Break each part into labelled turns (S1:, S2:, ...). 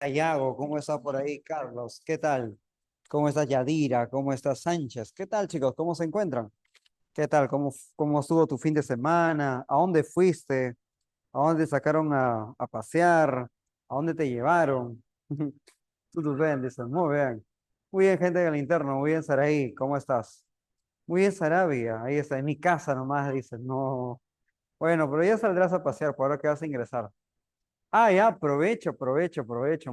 S1: Yago, ¿cómo está por ahí, Carlos? ¿Qué tal? ¿Cómo está Yadira? ¿Cómo está Sánchez? ¿Qué tal, chicos? ¿Cómo se encuentran? ¿Qué tal? ¿Cómo estuvo tu fin de semana? ¿A dónde fuiste? ¿A dónde te sacaron a pasear? ¿A dónde te llevaron? Tú ven, dicen, muy bien. Muy bien, gente del interno, muy bien, Saraí, ¿cómo estás? Muy bien, Sarabia, ahí está, en mi casa nomás, dicen, no. Bueno, pero ya saldrás a pasear, por ahora que vas a ingresar. Ah, ya, aprovecho.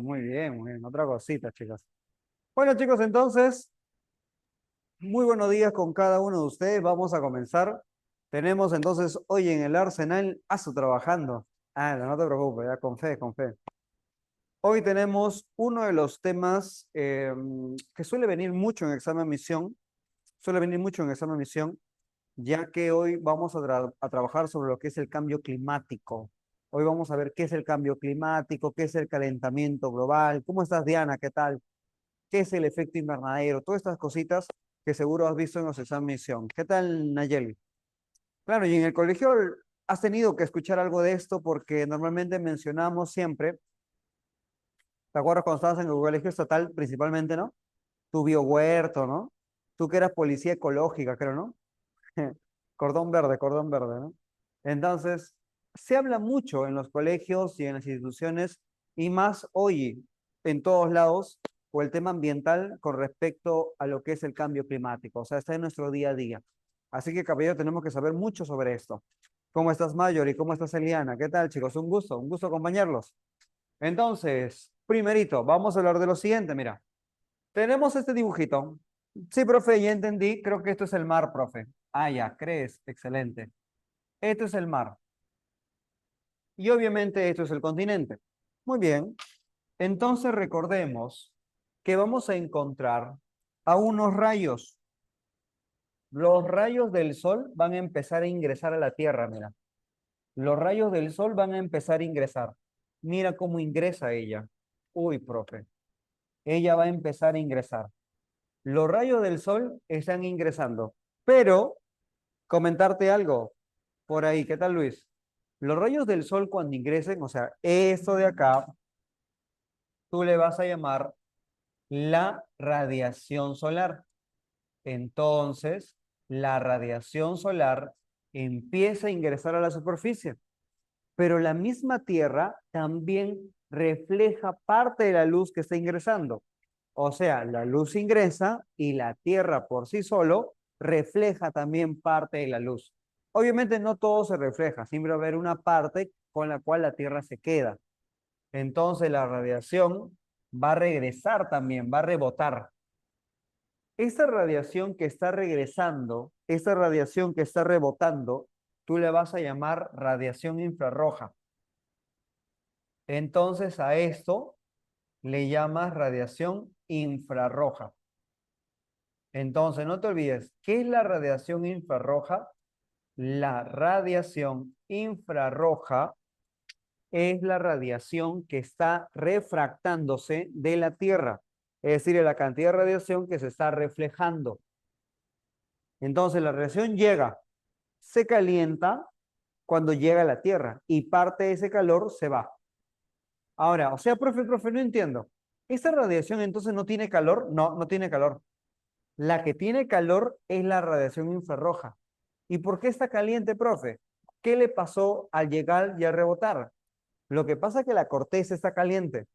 S1: Muy bien. Otra cosita, chicas. Bueno, chicos, entonces, muy buenos días con cada uno de ustedes. Vamos a comenzar. Tenemos entonces hoy en el Arsenal Asu trabajando. Ah, no te preocupes, ya con fe, con fe. Hoy tenemos uno de los temas que suele venir mucho en examen misión, suele venir mucho en examen misión, ya que hoy vamos a trabajar sobre lo que es el cambio climático. Hoy vamos a ver qué es el cambio climático, qué es el calentamiento global. ¿Cómo estás, Diana? ¿Qué tal? ¿Qué es el efecto invernadero? Todas estas cositas que seguro has visto en los exámenes de misión. ¿Qué tal, Nayeli? Claro, y en el colegio has tenido que escuchar algo de esto porque normalmente mencionamos siempre, ¿te acuerdas cuando estabas en el colegio estatal principalmente, no? Tu biohuerto, ¿no? Tú que eras policía ecológica, creo, ¿no? Cordón verde, ¿no? Entonces, se habla mucho en los colegios y en las instituciones, y más hoy en todos lados, por el tema ambiental con respecto a lo que es el cambio climático. O sea, está en nuestro día a día. Así que, caballero, tenemos que saber mucho sobre esto. ¿Cómo estás, Mayor? ¿Y cómo estás, Eliana? ¿Qué tal, chicos? Un gusto acompañarlos. Entonces, primerito, vamos a hablar de lo siguiente, mira. Tenemos este dibujito. Sí, profe, ya entendí. Creo que esto es el mar, profe. Ah, ya, crees. Excelente. Esto es el mar. Y obviamente esto es el continente. Muy bien. Entonces recordemos que vamos a encontrar a unos rayos. Los rayos del sol van a empezar a ingresar a la Tierra, mira. Los rayos del sol van a empezar a ingresar. Mira cómo ingresa ella. Uy, profe. Ella va a empezar a ingresar. Los rayos del sol están ingresando. Pero comentarte algo por ahí. ¿Qué tal, Luis? Los rayos del sol cuando ingresen, o sea, esto de acá, tú le vas a llamar la radiación solar. Entonces, la radiación solar empieza a ingresar a la superficie, pero la misma Tierra también refleja parte de la luz que está ingresando. O sea, la luz ingresa y la Tierra por sí solo refleja también parte de la luz. Obviamente no todo se refleja, siempre va a haber una parte con la cual la Tierra se queda. Entonces la radiación va a regresar también, va a rebotar. Esta radiación que está regresando, esta radiación que está rebotando, tú le vas a llamar radiación infrarroja. Entonces a esto le llamas radiación infrarroja. Entonces, no te olvides, ¿qué es la radiación infrarroja? La radiación infrarroja es la radiación que está refractándose de la Tierra, es decir, la cantidad de radiación que se está reflejando. Entonces, la radiación llega, se calienta cuando llega a la Tierra y parte de ese calor se va. Ahora, o sea, profe, no entiendo. ¿Esta radiación entonces no tiene calor? No, no tiene calor. La que tiene calor es la radiación infrarroja. ¿Y por qué está caliente, profe? ¿Qué le pasó al llegar y al rebotar? Lo que pasa es que la corteza está caliente.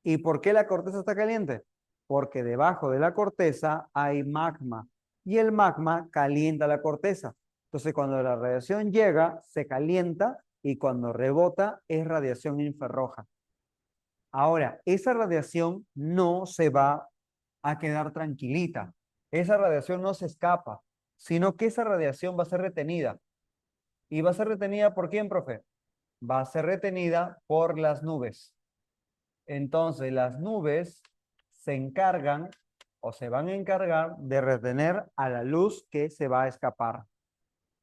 S1: ¿Y por qué la corteza está caliente? Porque debajo de la corteza hay magma y el magma calienta la corteza. Entonces, cuando la radiación llega, se calienta y cuando rebota es radiación infrarroja. Ahora, esa radiación no se va a quedar tranquilita. Esa radiación no se escapa, sino que esa radiación va a ser retenida. ¿Y va a ser retenida por quién, profe? Va a ser retenida por las nubes. Entonces, las nubes se encargan o se van a encargar de retener a la luz que se va a escapar.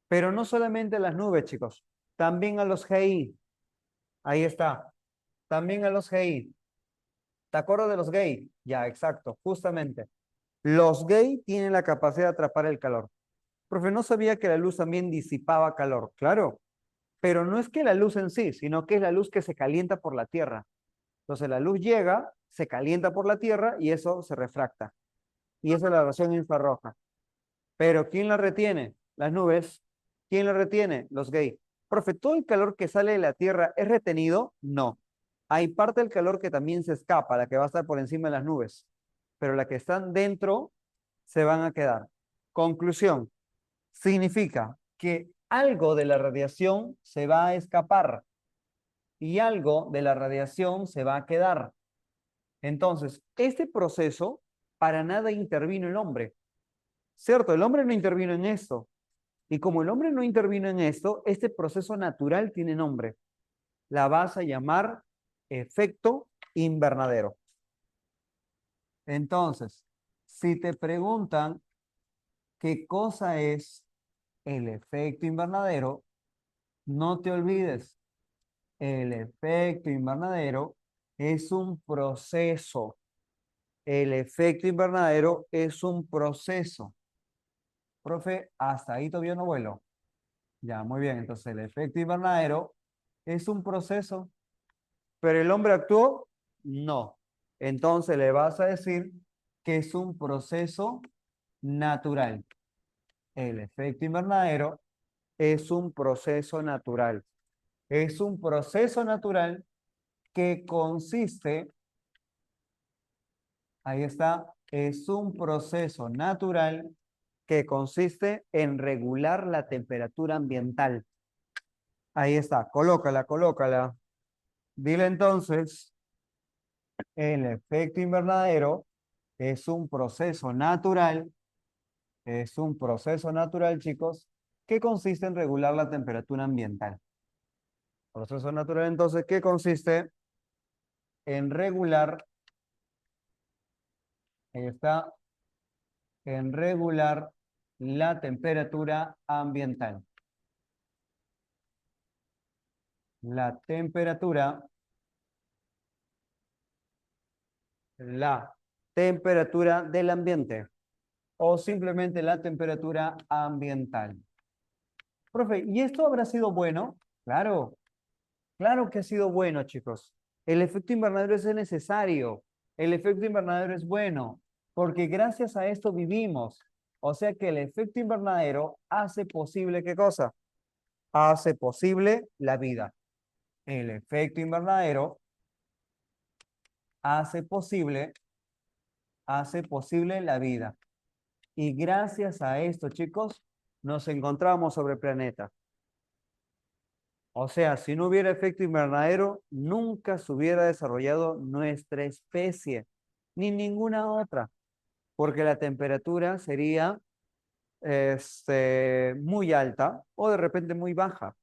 S1: Pero no solamente las nubes, chicos, también a los GI. Ahí está. También a los GI. ¿Te acuerdas de los gay? Ya, exacto, justamente. Los gay tienen la capacidad de atrapar el calor. Profe, no sabía que la luz también disipaba calor. Claro, pero no es que la luz en sí, sino que es la luz que se calienta por la Tierra. Entonces la luz llega, se calienta por la Tierra y eso se refracta. Y esa es la radiación infrarroja. Pero ¿quién la retiene? Las nubes. ¿Quién la retiene? Los gays. Profe, ¿todo el calor que sale de la Tierra es retenido? No. Hay parte del calor que también se escapa, la que va a estar por encima de las nubes. Pero la que están dentro se van a quedar. Conclusión. Significa que algo de la radiación se va a escapar y algo de la radiación se va a quedar. Entonces, este proceso para nada intervino el hombre. ¿Cierto? El hombre no intervino en esto. Y como el hombre no intervino en esto, este proceso natural tiene nombre. La vas a llamar efecto invernadero. Entonces, si te preguntan qué cosa es el efecto invernadero, no te olvides, el efecto invernadero es un proceso. El efecto invernadero es un proceso. Profe, hasta ahí todavía no vuelo. Ya, muy bien. Entonces, el efecto invernadero es un proceso. ¿Pero el hombre actuó? No. Entonces le vas a decir que es un proceso natural. El efecto invernadero es un proceso natural. Es un proceso natural que consiste, ahí está, es un proceso natural que consiste en regular la temperatura ambiental. Ahí está, colócala, colócala. Dile entonces, el efecto invernadero es un proceso natural, chicos, que consiste en regular la temperatura ambiental. Proceso natural, entonces, ¿qué consiste? En regular, ahí está, en regular la temperatura ambiental. La la temperatura del ambiente o simplemente la temperatura ambiental. Profe, ¿y esto habrá sido bueno? Claro, claro que ha sido bueno, chicos. El efecto invernadero es necesario. El efecto invernadero es bueno, porque gracias a esto vivimos. O sea que el efecto invernadero hace posible, ¿qué cosa? Hace posible la vida. El efecto invernadero hace posible la vida. Y gracias a esto, chicos, nos encontramos sobre el planeta. O sea, si no hubiera efecto invernadero, nunca se hubiera desarrollado nuestra especie, ni ninguna otra, porque la temperatura sería muy alta o de repente muy baja.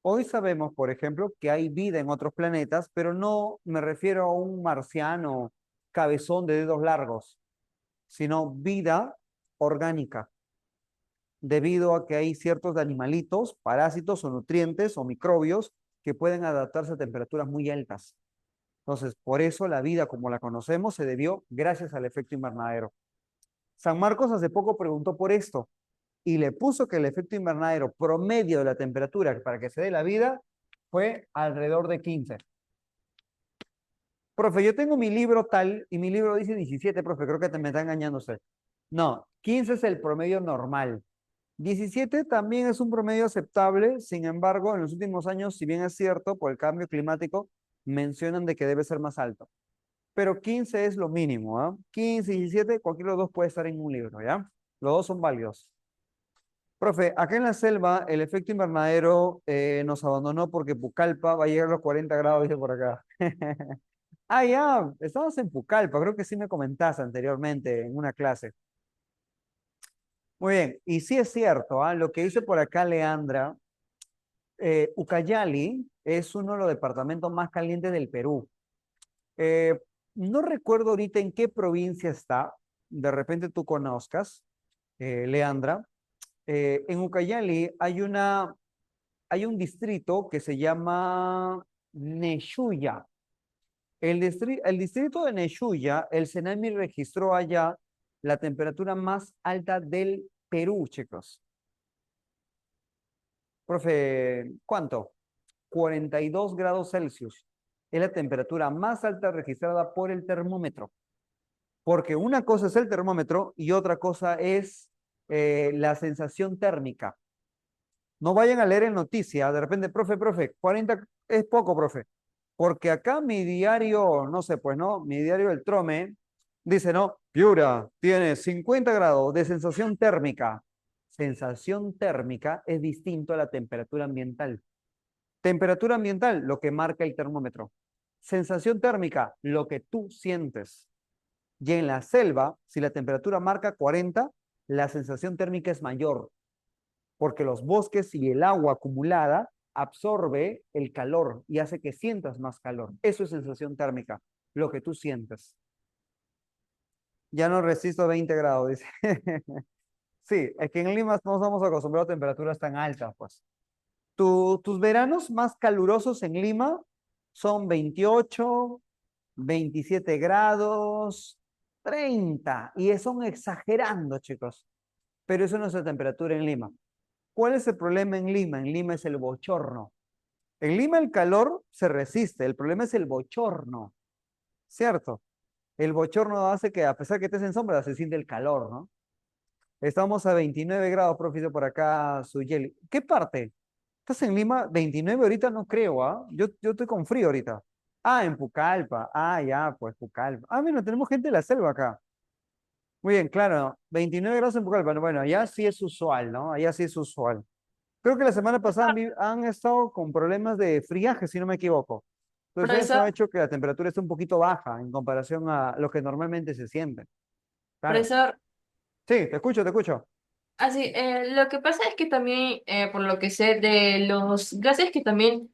S1: Hoy sabemos, por ejemplo, que hay vida en otros planetas, pero no me refiero a un marciano cabezón de dedos largos, sino vida orgánica, debido a que hay ciertos animalitos, parásitos o nutrientes o microbios que pueden adaptarse a temperaturas muy altas. Entonces, por eso la vida como la conocemos se debió gracias al efecto invernadero. San Marcos hace poco preguntó por esto y le puso que el efecto invernadero promedio de la temperatura para que se dé la vida fue alrededor de 15. Profe, yo tengo mi libro tal y mi libro dice 17, profe, creo que me está engañando usted. No, 15 es el promedio normal. 17 también es un promedio aceptable, sin embargo, en los últimos años, si bien es cierto, por el cambio climático, mencionan de que debe ser más alto. Pero 15 es lo mínimo, ¿ah? 15 y 17, cualquiera de los dos puede estar en un libro, ¿ya? Los dos son válidos. Profe, acá en la selva el efecto invernadero nos abandonó porque Pucallpa va a llegar a los 40 grados, dice por acá. Ah, ya, estabas en Pucallpa, creo que sí me comentaste anteriormente en una clase. Muy bien, y sí es cierto, ¿ah? Lo que dice por acá Leandra, Ucayali es uno de los departamentos más calientes del Perú. Eh, no recuerdo ahorita en qué provincia está, de repente tú conozcas, Leandra. En Ucayali hay un distrito que se llama Neshuya. El distrito de Neshuya, el CENAMI registró allá la temperatura más alta del Perú, chicos. Profe, ¿cuánto? 42 grados Celsius. es la temperatura más alta registrada por el termómetro. Porque una cosa es el termómetro y otra cosa es la sensación térmica. No vayan a leer en noticias, de repente, profe, 40 es poco, profe. Porque acá mi diario, no sé, pues no, mi diario El Trome dice, no, Piura tiene 50 grados de sensación térmica. Sensación térmica es distinto a la temperatura ambiental. Temperatura ambiental, lo que marca el termómetro. Sensación térmica, lo que tú sientes. Y en la selva, si la temperatura marca 40, la sensación térmica es mayor, porque los bosques y el agua acumulada absorbe el calor y hace que sientas más calor. Eso es sensación térmica, lo que tú sientes. Ya no resisto 20 grados, dice. Sí, es que en Lima no estamos acostumbrados a temperaturas tan altas, pues. Tus veranos más calurosos en Lima son 28, 27 grados, 30. Y son exagerando, chicos. Pero eso no es la temperatura en Lima. ¿Cuál es el problema en Lima? En Lima es el bochorno. En Lima el calor se resiste, el problema es el bochorno, ¿cierto? El bochorno hace que a pesar que estés en sombra se siente el calor, ¿no? Estamos a 29 grados, profesor, por acá, Suyeli. ¿Qué parte? ¿Estás en Lima? 29 ahorita no creo, ¿ah? Yo estoy con frío ahorita. Ah, en Pucallpa. Ah, ya, pues Pucallpa. Ah, mira, tenemos gente de la selva acá. Muy bien, claro. 29 grados en Pucallpa. Bueno, allá sí es usual, ¿no? Allá sí es usual. Creo que la semana pasada han estado con problemas de friaje, si no me equivoco. Entonces eso
S2: Profesor,
S1: ha hecho que la temperatura esté un poquito baja en comparación a lo que normalmente se siente. Claro.
S2: profesor,
S1: Sí, te escucho, te escucho.
S2: así, lo que pasa es que también, por lo que sé, de los gases que también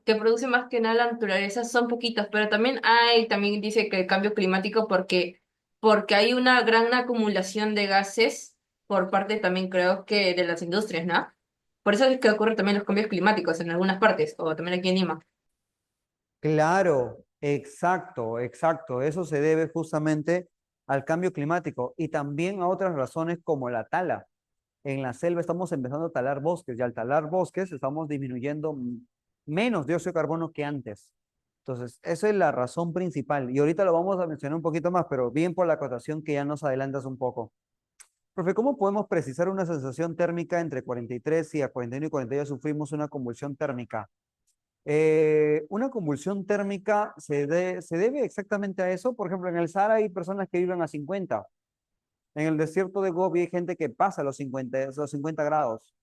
S2: que produce más que nada la naturaleza son poquitos, pero también también dice que el cambio climático porque hay una gran acumulación de gases por parte también creo que de las industrias, ¿no? Por eso es que ocurren también los cambios climáticos en algunas partes, o también aquí en Lima.
S1: Claro, exacto, exacto. Eso se debe justamente al cambio climático y también a otras razones como la tala. En la selva estamos empezando a talar bosques y al talar bosques estamos disminuyendo menos dióxido de carbono que antes. Entonces, esa es la razón principal. Y ahorita lo vamos a mencionar un poquito más, pero bien por la acotación que ya nos adelantas un poco. Profe, ¿cómo podemos precisar una sensación térmica entre 43 y a 41 y 42 sufrimos una convulsión térmica? Una convulsión térmica se debe exactamente a eso. Por ejemplo, en el Sahara hay personas que viven a 50. En el desierto de Gobi hay gente que pasa los 50 grados.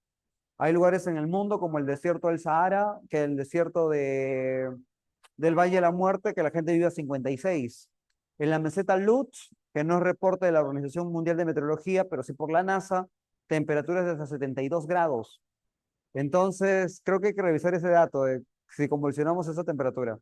S1: Hay lugares en el mundo como el desierto del Sahara, que el desierto del Valle de la Muerte, que la gente vive a 56. En la meseta Lutz, que no es reporte de la Organización Mundial de Meteorología, pero sí por la NASA, temperaturas de hasta 72 grados. Entonces, creo que hay que revisar ese dato de si convulsionamos esa temperatura.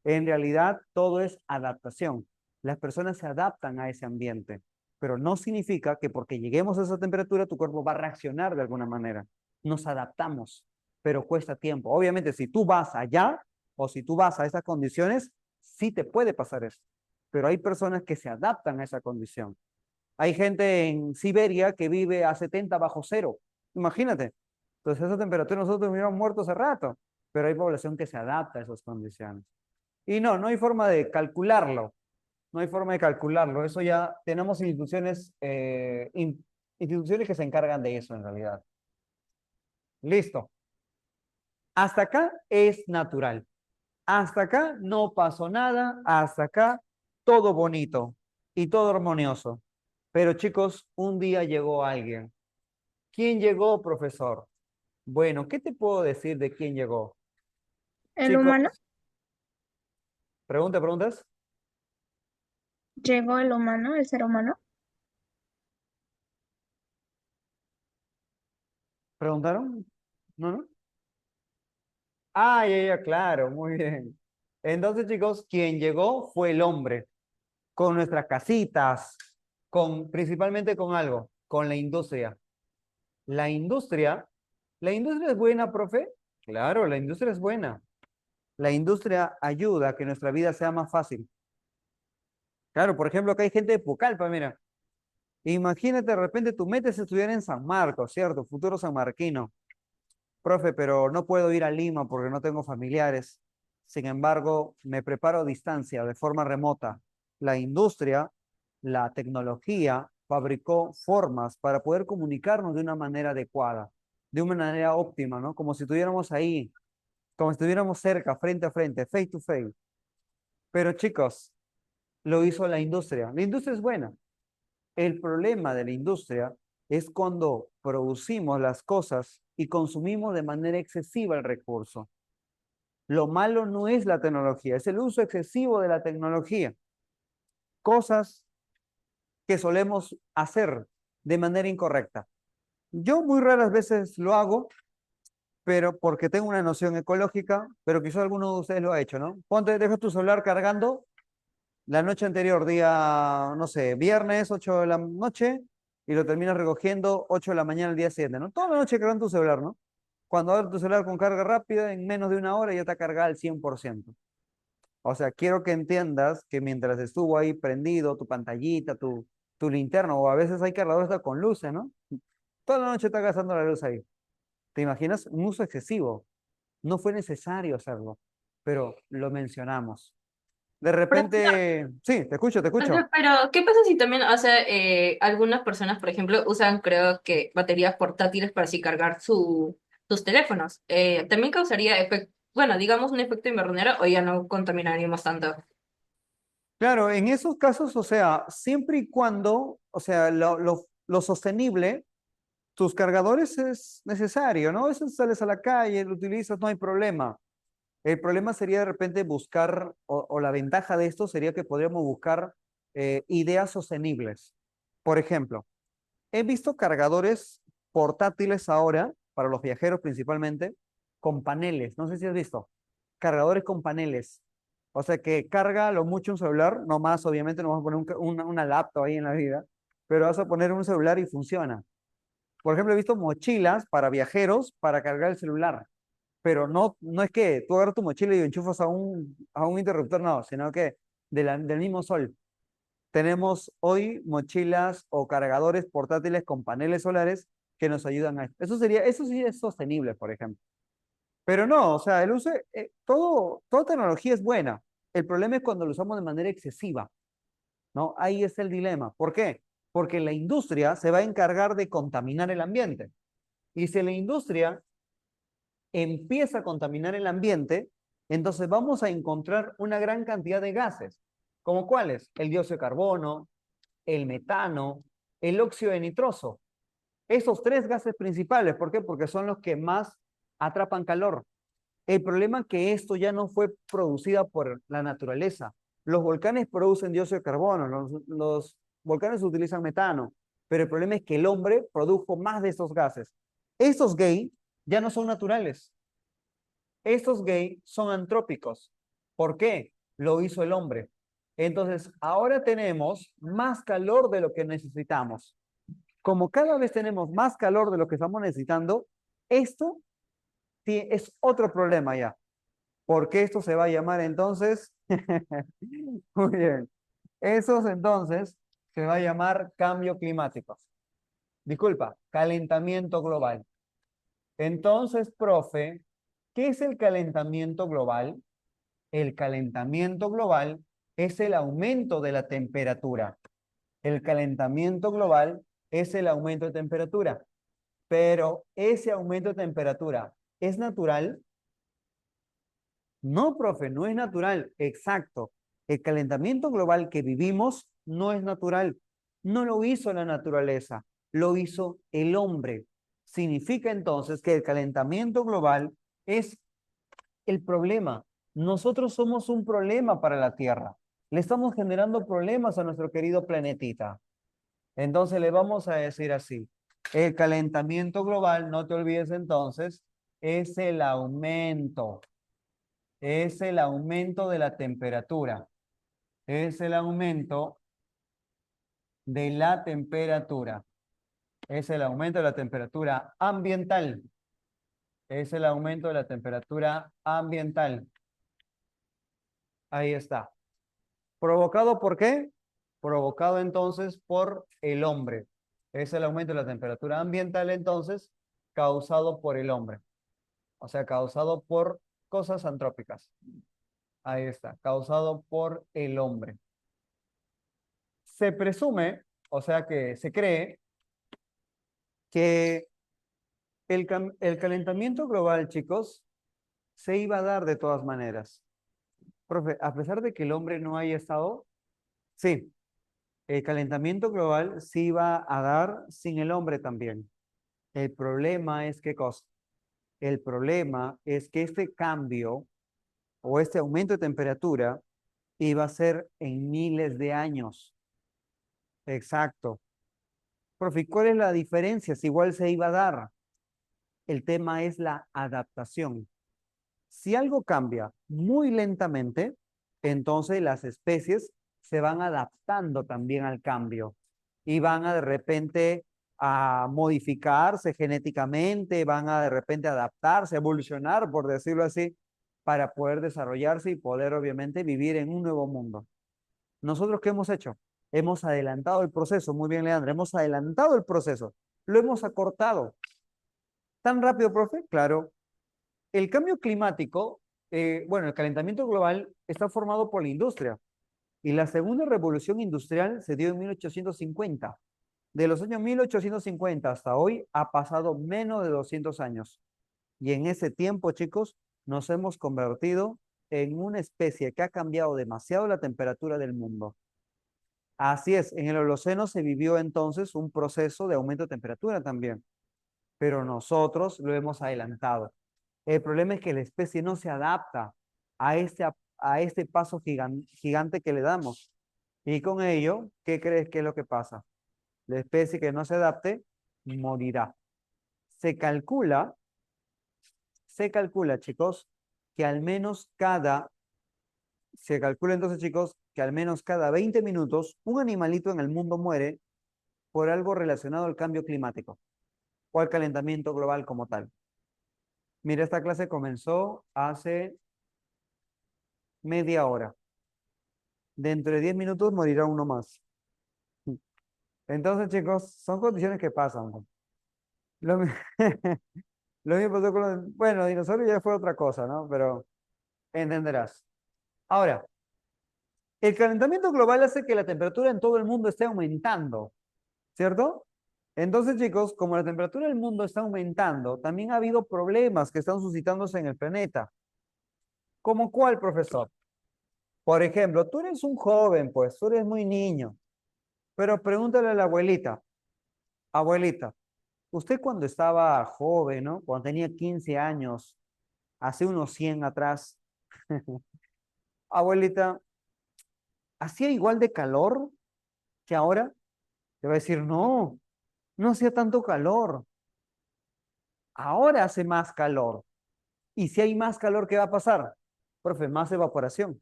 S1: En realidad, todo es adaptación. Las personas se adaptan a ese ambiente, pero no significa que porque lleguemos a esa temperatura tu cuerpo va a reaccionar de alguna manera. Nos adaptamos, pero cuesta tiempo. Obviamente, si tú vas allá o si tú vas a esas condiciones, sí te puede pasar eso. Pero hay personas que se adaptan a esa condición. Hay gente en Siberia que vive a 70 bajo cero. Imagínate. Entonces, esa temperatura nosotros hubiéramos muerto hace rato, pero hay población que se adapta a esas condiciones. Y no hay forma de calcularlo. No hay forma de calcularlo. Eso ya tenemos instituciones que se encargan de eso en realidad. Listo. Hasta acá es natural. Hasta acá no pasó nada. Hasta acá todo bonito y todo armonioso. Pero chicos, un día llegó alguien. ¿Quién llegó, profesor? Bueno, ¿qué te puedo decir de quién llegó?
S3: El humano,
S1: Chicos, preguntas.
S3: llegó el humano, el ser humano.
S1: ¿Preguntaron? ¿No? Ah, ya, claro, muy bien. Entonces, chicos, quien llegó fue el hombre, con nuestras casitas, principalmente con algo, con la industria. La industria, ¿la industria es buena, profe? Claro, la industria es buena. La industria ayuda a que nuestra vida sea más fácil. Claro, por ejemplo, acá hay gente de Pucallpa, mira. Imagínate, de repente tú metes a estudiar en San Marcos, ¿cierto? Futuro sanmarquino. Profe, pero no puedo ir a Lima porque no tengo familiares. sin embargo, me preparo a distancia, de forma remota. La industria, la tecnología, fabricó formas para poder comunicarnos de una manera adecuada, de una manera óptima, ¿no? Como si estuviéramos ahí, como si estuviéramos cerca, frente a frente, face to face. Pero chicos, lo hizo la industria. La industria es buena. El problema de la industria es cuando producimos las cosas y consumimos de manera excesiva el recurso. Lo malo no es la tecnología, es el uso excesivo de la tecnología. Cosas que solemos hacer de manera incorrecta. Yo muy raras veces lo hago, pero porque tengo una noción ecológica, pero quizás alguno de ustedes lo ha hecho, ¿no? Ponte, deja tu celular cargando la noche anterior, día, no sé, viernes, 8 de la noche, y lo terminas recogiendo 8 de la mañana al día siguiente, ¿no? Toda la noche cargando tu celular, ¿no? Cuando abres tu celular con carga rápida, en menos de una hora ya está cargada al 100%. O sea, quiero que entiendas que mientras estuvo ahí prendido, tu pantallita, tu linterna, o a veces hay cargadores hasta con luces, ¿no? Toda la noche está gastando la luz ahí. ¿Te imaginas? Un uso excesivo. No fue necesario hacerlo, pero lo mencionamos. De repente, sí, te escucho, te
S2: O sea,
S1: escucho.
S2: pero, ¿qué pasa si también, o sea, algunas personas, por ejemplo, usan, creo que, baterías portátiles para así cargar sus teléfonos? También causaría efecto, bueno, digamos un efecto invernadero o ya no contaminaríamos tanto.
S1: Claro, en esos casos, o sea, siempre y cuando, o sea, lo sostenible, tus cargadores es necesario, ¿no? Eso sales a la calle, lo utilizas, no hay problema. El problema sería de repente buscar, o la ventaja de esto sería que podríamos buscar ideas sostenibles. Por ejemplo, he visto cargadores portátiles ahora, para los viajeros principalmente, con paneles. No sé si has visto. Cargadores con paneles. O sea que carga lo mucho un celular, no más, obviamente no vas a poner una laptop ahí en la vida, pero vas a poner un celular y funciona. Por ejemplo, he visto mochilas para viajeros para cargar el celular, pero no es que tú agarras tu mochila y enchufas a un interruptor, no, sino que del mismo sol. Tenemos hoy mochilas o cargadores portátiles con paneles solares que nos ayudan a esto. Eso sí es sostenible, por ejemplo. Pero no, o sea, toda tecnología es buena. El problema es cuando lo usamos de manera excesiva, ¿no? Ahí es el dilema. ¿Por qué? Porque la industria se va a encargar de contaminar el ambiente. Y si la industria empieza a contaminar el ambiente, entonces vamos a encontrar una gran cantidad de gases. ¿Como cuáles? El dióxido de carbono, el metano, el óxido de nitroso. Esos tres gases principales, ¿por qué? Porque son los que más atrapan calor. El problema es que esto ya no fue producida por la naturaleza. Los volcanes producen dióxido de carbono, los volcanes utilizan metano, pero el problema es que el hombre produjo más de esos gases. Estos gays ya no son naturales. Estos gays son antrópicos. ¿Por qué? Lo hizo el hombre. Entonces, ahora tenemos más calor de lo que necesitamos. Como cada vez tenemos más calor de lo que estamos necesitando, esto sí es otro problema ya. Porque esto se va a llamar entonces, muy bien, eso entonces se va a llamar cambio climático. Disculpa, calentamiento global. Entonces, profe, ¿qué es el calentamiento global? El calentamiento global es el aumento de la temperatura. El calentamiento global es el aumento de temperatura. Pero ese aumento de temperatura, ¿es natural? No, profe, no es natural. Exacto. El calentamiento global que vivimos no es natural. No lo hizo la naturaleza, lo hizo el hombre. Significa entonces que el calentamiento global es el problema. Nosotros somos un problema para la Tierra. Le estamos generando problemas a nuestro querido planetita. Entonces le vamos a decir así. El calentamiento global, no te olvides entonces, es el aumento de la temperatura. Es el aumento de la temperatura. Es el aumento de la temperatura ambiental. Es el aumento de la temperatura ambiental. Ahí está. ¿Provocado por qué? Provocado entonces por el hombre. Es el aumento de la temperatura ambiental entonces causado por el hombre. O sea, causado por cosas antrópicas. Ahí está, causado por el hombre. Se presume, o sea que se cree, que el calentamiento global, chicos, se iba a dar de todas maneras. Profe, a pesar de que el hombre no haya estado, sí, el calentamiento global se iba a dar sin el hombre también. El problema es qué cosa. El problema es que este cambio o este aumento de temperatura iba a ser en miles de años. Exacto. Profe, ¿y ¿cuál es la diferencia? Si igual se iba a dar. El tema es la adaptación. Si algo cambia muy lentamente, entonces las especies se van adaptando también al cambio y van a de repente a modificarse genéticamente, van a de repente adaptarse, evolucionar, por decirlo así, para poder desarrollarse y poder obviamente vivir en un nuevo mundo. ¿Nosotros qué hemos hecho? Hemos adelantado el proceso, muy bien, Leandro, hemos adelantado el proceso, lo hemos acortado. ¿Tan rápido, profe? Claro. El cambio climático, bueno, el calentamiento global está formado por la industria y la segunda revolución industrial se dio en 1850. De los años 1850 hasta hoy ha pasado menos de 200 años. Y en ese tiempo, chicos, nos hemos convertido en una especie que ha cambiado demasiado la temperatura del mundo. Así es, en el Holoceno se vivió entonces un proceso de aumento de temperatura también, pero nosotros lo hemos adelantado. El problema es que la especie no se adapta a este paso gigante que le damos. Y con ello, ¿qué crees que es lo que pasa? La especie que no se adapte morirá. Se calcula, se calcula, chicos, que al menos se calcula entonces, chicos, que al menos cada 20 minutos un animalito en el mundo muere por algo relacionado al cambio climático o al calentamiento global como tal. Mira, esta clase comenzó hace media hora. Dentro de 10 minutos morirá uno más. Entonces, chicos, son condiciones que pasan, ¿no? Lo, mi- lo mismo pasó con bueno, dinosaurios ya fue otra cosa, ¿no? Pero entenderás. Ahora, el calentamiento global hace que la temperatura en todo el mundo esté aumentando, ¿cierto? Entonces, chicos, como la temperatura del mundo está aumentando, también ha habido problemas que están suscitándose en el planeta. ¿Cómo cuál, profesor? Por ejemplo, tú eres un joven, pues, tú eres muy niño, pero pregúntale a la abuelita, abuelita, usted cuando estaba joven, ¿no? Cuando tenía 15 años, hace unos 100 atrás, abuelita, ¿hacía igual de calor que ahora? Te va a decir, no, no hacía tanto calor. Ahora hace más calor. Y si hay más calor, ¿qué va a pasar? Profe, más evaporación.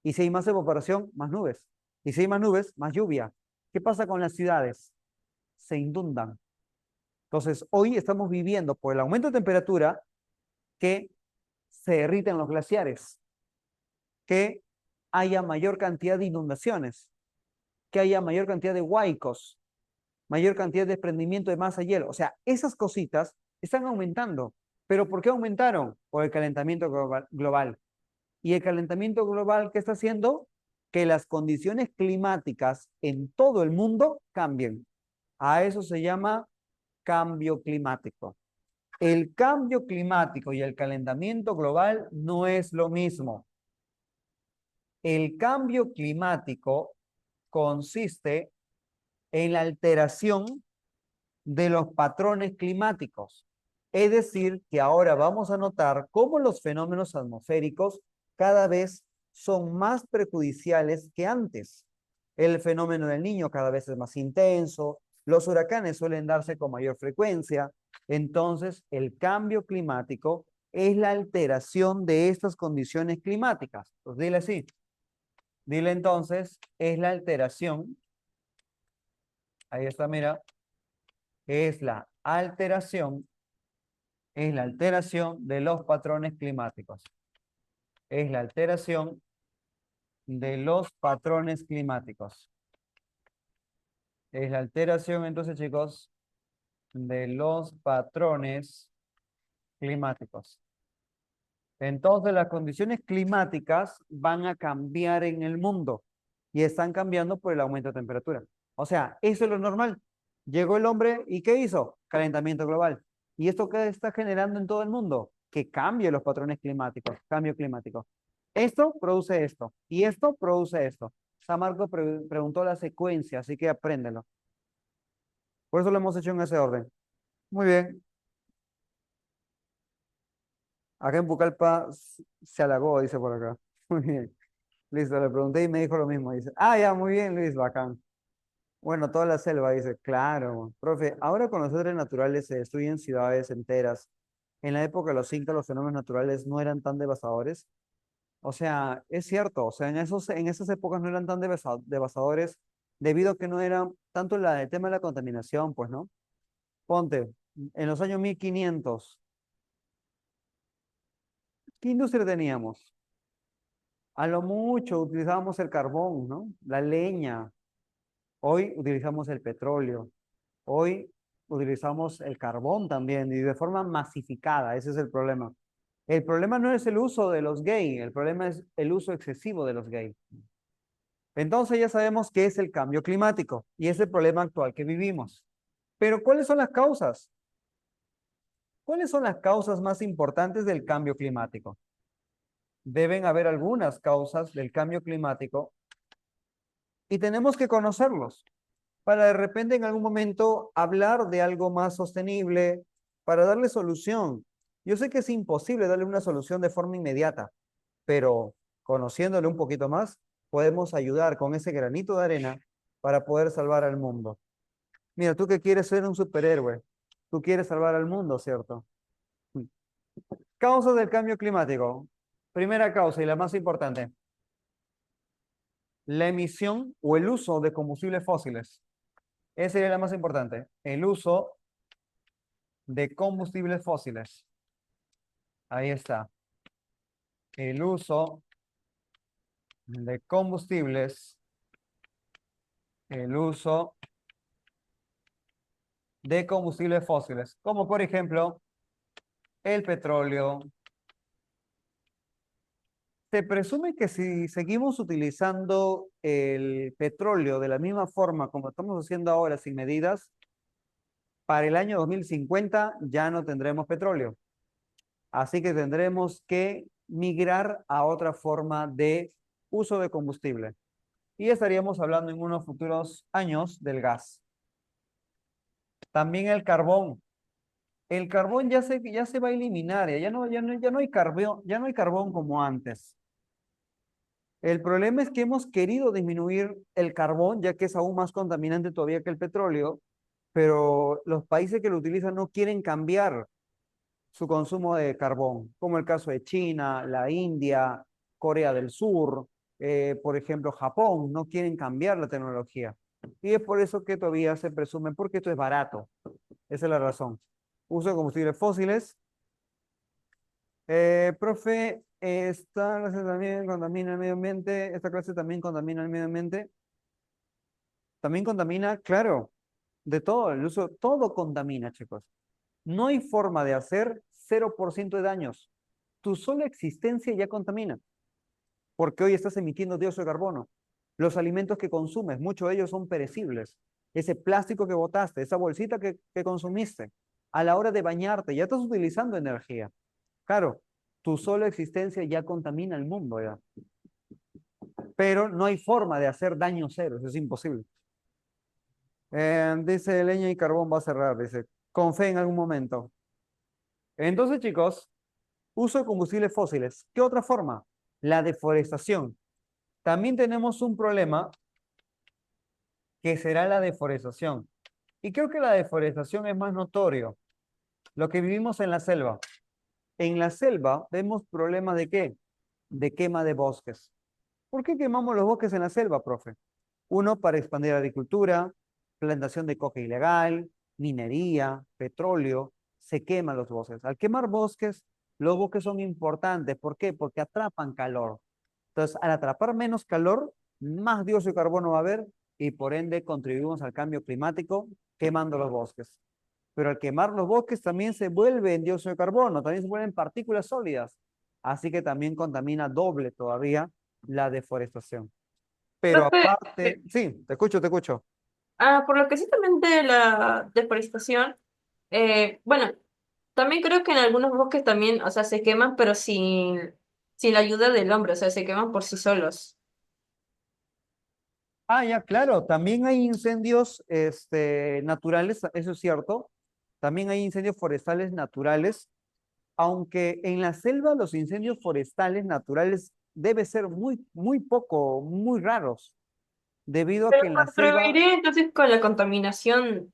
S1: Y si hay más evaporación, más nubes. Y si hay más nubes, más lluvia. ¿Qué pasa con las ciudades? Se inundan. Entonces, hoy estamos viviendo por el aumento de temperatura que se derriten los glaciares, que haya mayor cantidad de inundaciones, que haya mayor cantidad de huaicos, mayor cantidad de desprendimiento de masa de hielo. O sea, esas cositas están aumentando. ¿Pero por qué aumentaron? Por el calentamiento global. ¿Y el calentamiento global qué está haciendo? Que las condiciones climáticas en todo el mundo cambien. A eso se llama cambio climático. El cambio climático y el calentamiento global no es lo mismo. El cambio climático consiste en la alteración de los patrones climáticos. Es decir, que ahora vamos a notar cómo los fenómenos atmosféricos cada vez son más perjudiciales que antes. El fenómeno del Niño cada vez es más intenso, los huracanes suelen darse con mayor frecuencia. Entonces, el cambio climático es la alteración de estas condiciones climáticas. Pues dile así. Dile entonces, es la alteración, ahí está, mira, es la alteración, es la alteración de los patrones climáticos. Es la alteración de los patrones climáticos. Es la alteración, entonces, chicos, de los patrones climáticos. Entonces las condiciones climáticas van a cambiar en el mundo y están cambiando por el aumento de temperatura. O sea, eso es lo normal. Llegó el hombre y ¿qué hizo? Calentamiento global. ¿Y esto qué está generando en todo el mundo? Que cambie los patrones climáticos, cambio climático. Esto produce esto y esto produce esto. San Marco preguntó la secuencia, así que apréndelo. Por eso lo hemos hecho en ese orden. Muy bien. Acá en Pucallpa se halagó, dice por acá. Muy bien. Listo, le pregunté y me dijo lo mismo. Dice, ah, ya, muy bien, Luis, bacán. Bueno, toda la selva, dice, claro. Profe, ahora con los desastres naturales se destruyen ciudades enteras. En la época de los incas los fenómenos naturales no eran tan devastadores. O sea, es cierto, o sea, en esas épocas no eran tan devastadores debido a que no era tanto el tema de la contaminación, pues, ¿no? Ponte, en los años 1500, ¿qué industria teníamos? A lo mucho utilizábamos el carbón, ¿no? La leña. Hoy utilizamos el petróleo. Hoy utilizamos el carbón también y de forma masificada. Ese es el problema. El problema no es el uso de los gays, el problema es el uso excesivo de los gays. Entonces ya sabemos qué es el cambio climático y es el problema actual que vivimos. Pero ¿cuáles son las causas? ¿Cuáles son las causas más importantes del cambio climático? Deben haber algunas causas del cambio climático y tenemos que conocerlos para de repente en algún momento hablar de algo más sostenible, para darle solución. Yo sé que es imposible darle una solución de forma inmediata, pero conociéndole un poquito más, podemos ayudar con ese granito de arena para poder salvar al mundo. Mira, tú que quieres ser un superhéroe, tú quieres salvar al mundo, ¿cierto? Causas del cambio climático. Primera causa y la más importante, la emisión o el uso de combustibles fósiles. Esa sería la más importante, el uso de combustibles fósiles. Ahí está. El uso de combustibles, el uso de combustibles fósiles, como por ejemplo el petróleo. Se presume que si seguimos utilizando el petróleo de la misma forma como estamos haciendo ahora sin medidas, para el año 2050 ya no tendremos petróleo. Así que tendremos que migrar a otra forma de uso de combustible. Y estaríamos hablando en unos futuros años del gas. También el carbón. El carbón ya se va a eliminar, ya no hay carbón, ya no hay carbón como antes. El problema es que hemos querido disminuir el carbón, ya que es aún más contaminante todavía que el petróleo, pero los países que lo utilizan no quieren cambiar su consumo de carbón, como el caso de China, la India, Corea del Sur, por ejemplo, Japón, no quieren cambiar la tecnología. Y es por eso que todavía se presume, porque esto es barato. Esa es la razón. Uso de combustibles fósiles. Profe, esta clase también contamina el medio ambiente. Esta clase también contamina el medio ambiente. También contamina, claro, de todo. El uso, todo contamina, chicos. No hay forma de hacer 0% de daños. Tu sola existencia ya contamina, porque hoy estás emitiendo dióxido de carbono. Los alimentos que consumes, muchos de ellos son perecibles. Ese plástico que botaste, esa bolsita que consumiste, a la hora de bañarte, ya estás utilizando energía. Claro, tu sola existencia ya contamina el mundo ya. Pero no hay forma de hacer daño cero, eso es imposible. Dice leña y carbón va a cerrar, dice, con fe en algún momento. Entonces, chicos, uso de combustibles fósiles. ¿Qué otra forma? La deforestación. También tenemos un problema que será la deforestación. Y creo que la deforestación es más notorio. Lo que vivimos en la selva. En la selva vemos problemas de ¿qué? De quema de bosques. ¿Por qué quemamos los bosques en la selva, profe? Uno, para expandir la agricultura, plantación de coca ilegal, minería, petróleo, se queman los bosques. Al quemar bosques, los bosques son importantes. ¿Por qué? Porque atrapan calor. Entonces, al atrapar menos calor, más dióxido de carbono va a haber y por ende contribuimos al cambio climático quemando los bosques. Pero al quemar los bosques también se vuelve en dióxido de carbono, también se vuelven partículas sólidas. así que también contamina doble todavía la deforestación. Pero
S2: Profe,
S1: aparte, sí, te escucho, te escucho.
S2: por lo que sí también de la deforestación, bueno, también creo que en algunos bosques también, o sea, se queman, pero sin la ayuda del hombre, o sea, se queman por sí solos.
S1: Ah, ya, claro, también hay incendios naturales, eso es cierto. También hay incendios forestales naturales, aunque en la selva los incendios forestales naturales debe ser muy, muy poco, muy raros, debido a
S2: Pero
S1: que en la selva,
S2: contribuiría entonces con la contaminación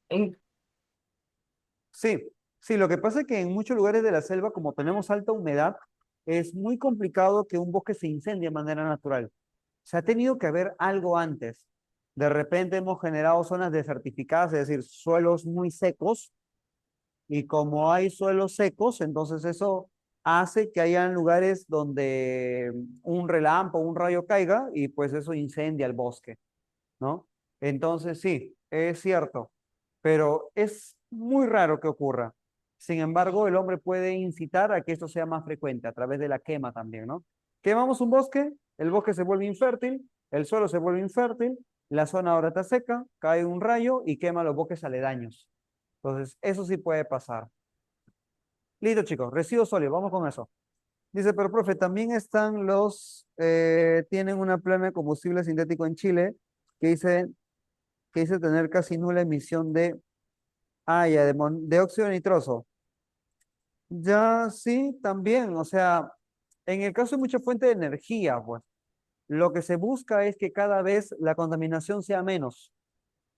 S1: sí, sí, lo que pasa es que en muchos lugares de la selva, como tenemos alta humedad, es muy complicado que un bosque se incendie de manera natural. Se ha tenido que haber algo antes. De repente hemos generado zonas desertificadas, es decir, suelos muy secos, y como hay suelos secos, entonces eso hace que hayan lugares donde un relámpago, un rayo caiga y pues eso incendia el bosque, ¿no? Entonces sí, es cierto, pero es muy raro que ocurra. Sin embargo, el hombre puede incitar a que esto sea más frecuente a través de la quema también, ¿no? Quemamos un bosque, el bosque se vuelve infértil, el suelo se vuelve infértil, la zona ahora está seca, cae un rayo y quema los bosques aledaños. Entonces, eso sí puede pasar. Listo, chicos, residuos sólidos, vamos con eso. Dice, pero profe, también están tienen una plana de combustible sintético en Chile que dice tener casi nula emisión ya, de óxido nitroso. Ya sí, también, o sea, en el caso de mucha fuente de energía, pues, lo que se busca es que cada vez la contaminación sea menos.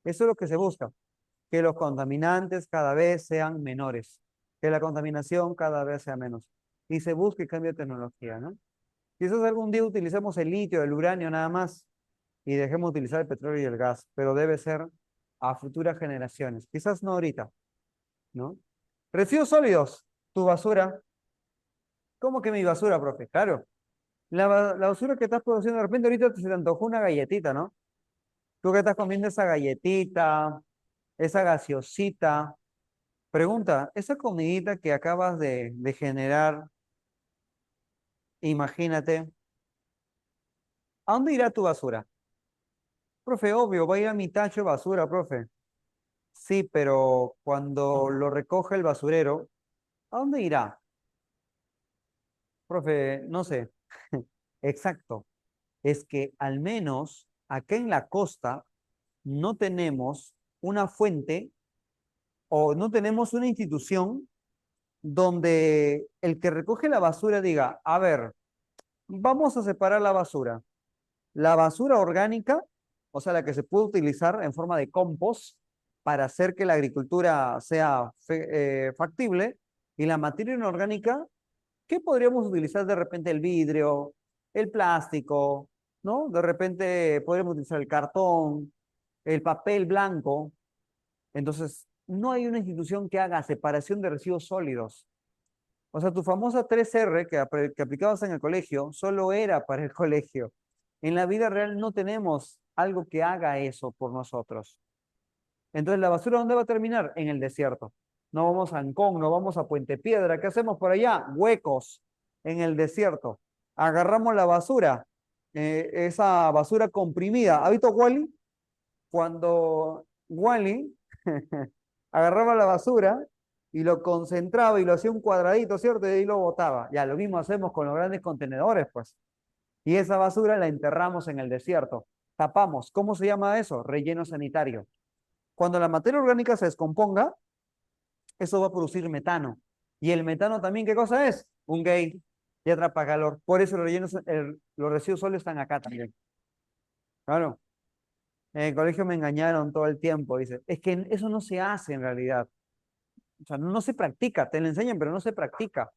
S1: Eso es lo que se busca, que los contaminantes cada vez sean menores, que la contaminación cada vez sea menos. Y se busque cambio de tecnología, ¿no? Quizás algún día utilicemos el litio, el uranio nada más y dejemos de utilizar el petróleo y el gas, pero debe ser a futuras generaciones. Quizás no ahorita, ¿no? Residuos sólidos, tu basura. ¿Cómo que mi basura, profe? Claro. La basura que estás produciendo, de repente ahorita se te antojó una galletita, ¿no? Tú que estás comiendo esa galletita, esa gaseosita. Pregunta, esa comidita que acabas de generar, imagínate, ¿a dónde irá tu basura? Profe, obvio, va a ir a mi tacho de basura, profe. Sí, pero cuando lo recoge el basurero, ¿a dónde irá? Profe, no sé. Exacto. Es que al menos acá en la costa no tenemos una fuente o no tenemos una institución donde el que recoge la basura diga, a ver, vamos a separar la basura. La basura orgánica, o sea, la que se puede utilizar en forma de compost para hacer que la agricultura sea factible, y la materia inorgánica, ¿qué podríamos utilizar de repente? El vidrio, el plástico, ¿no? De repente podríamos utilizar el cartón, el papel blanco. Entonces, no hay una institución que haga separación de residuos sólidos. O sea, tu famosa 3R que aplicabas en el colegio solo era para el colegio. En la vida real no tenemos algo que haga eso por nosotros. Entonces, ¿la basura dónde va a terminar? En el desierto. No vamos a Ancón, no vamos a Puente Piedra. ¿Qué hacemos por allá? Huecos en el desierto. Agarramos la basura, esa basura comprimida. ¿Ha visto Wally? Cuando Wally agarraba la basura y lo concentraba y lo hacía un cuadradito, ¿cierto? Y ahí lo botaba. Ya, lo mismo hacemos con los grandes contenedores, pues. Y esa basura la enterramos en el desierto. Tapamos. ¿Cómo se llama eso? Relleno sanitario. Cuando la materia orgánica se descomponga, eso va a producir metano. Y el metano también, ¿qué cosa es? Un gay y atrapa calor. Por eso los residuos sólidos están acá también. Claro. En el colegio me engañaron todo el tiempo. Dice, es que eso no se hace en realidad. O sea, no se practica. Te lo enseñan, pero no se practica.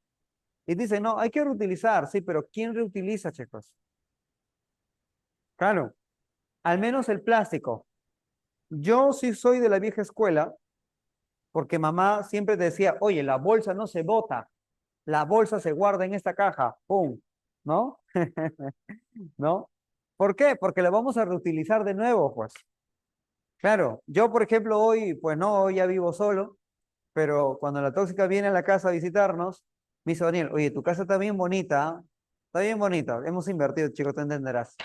S1: Y dice, no, hay que reutilizar. Sí, pero ¿quién reutiliza, chicos? Claro. Al menos el plástico. Yo sí soy de la vieja escuela, porque mamá siempre decía, oye, la bolsa no se bota, la bolsa se guarda en esta caja, ¡pum! ¿No? ¿No? ¿Por qué? Porque la vamos a reutilizar de nuevo, pues. Claro, yo por ejemplo hoy, pues no, hoy ya vivo solo, pero cuando la tóxica viene a la casa a visitarnos, me dice Daniel, oye, tu casa está bien bonita, Está bien bonita. Hemos invertido, chicos, tú entenderás.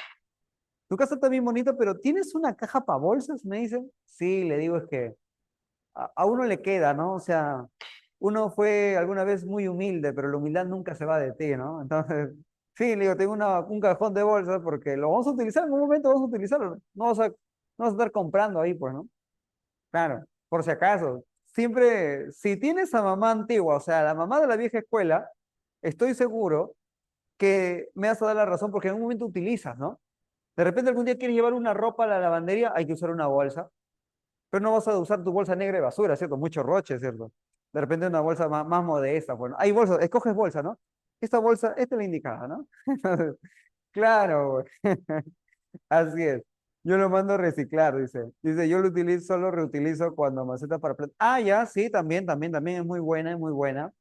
S1: Tu casa está bien bonita, pero ¿tienes una caja para bolsas? Me dicen. Sí, le digo, es que a uno le queda, ¿no? O sea, uno fue alguna vez muy humilde, pero la humildad nunca se va de ti, ¿no? Entonces, sí, le digo, tengo un cajón de bolsas porque lo vamos a utilizar, en un momento vamos a utilizarlo. No vamos a estar comprando ahí, pues, ¿no? Claro, por si acaso. Siempre, si tienes a mamá antigua, o sea, la mamá de la vieja escuela, estoy seguro que me vas a dar la razón porque en un momento utilizas, ¿no? De repente algún día quieres llevar una ropa a la lavandería, hay que usar una bolsa, pero no vas a usar tu bolsa negra de basura, ¿cierto? Mucho roche, ¿cierto? De repente una bolsa más modesta, bueno, hay bolsas, escoges bolsa, ¿no? Esta bolsa, esta es la indicada, ¿no? Entonces, claro, güey. Así es. Yo lo mando a reciclar, dice. Dice, yo lo utilizo, solo reutilizo cuando maceta para planta. Ah, ya, sí, también es muy buena, es muy buena.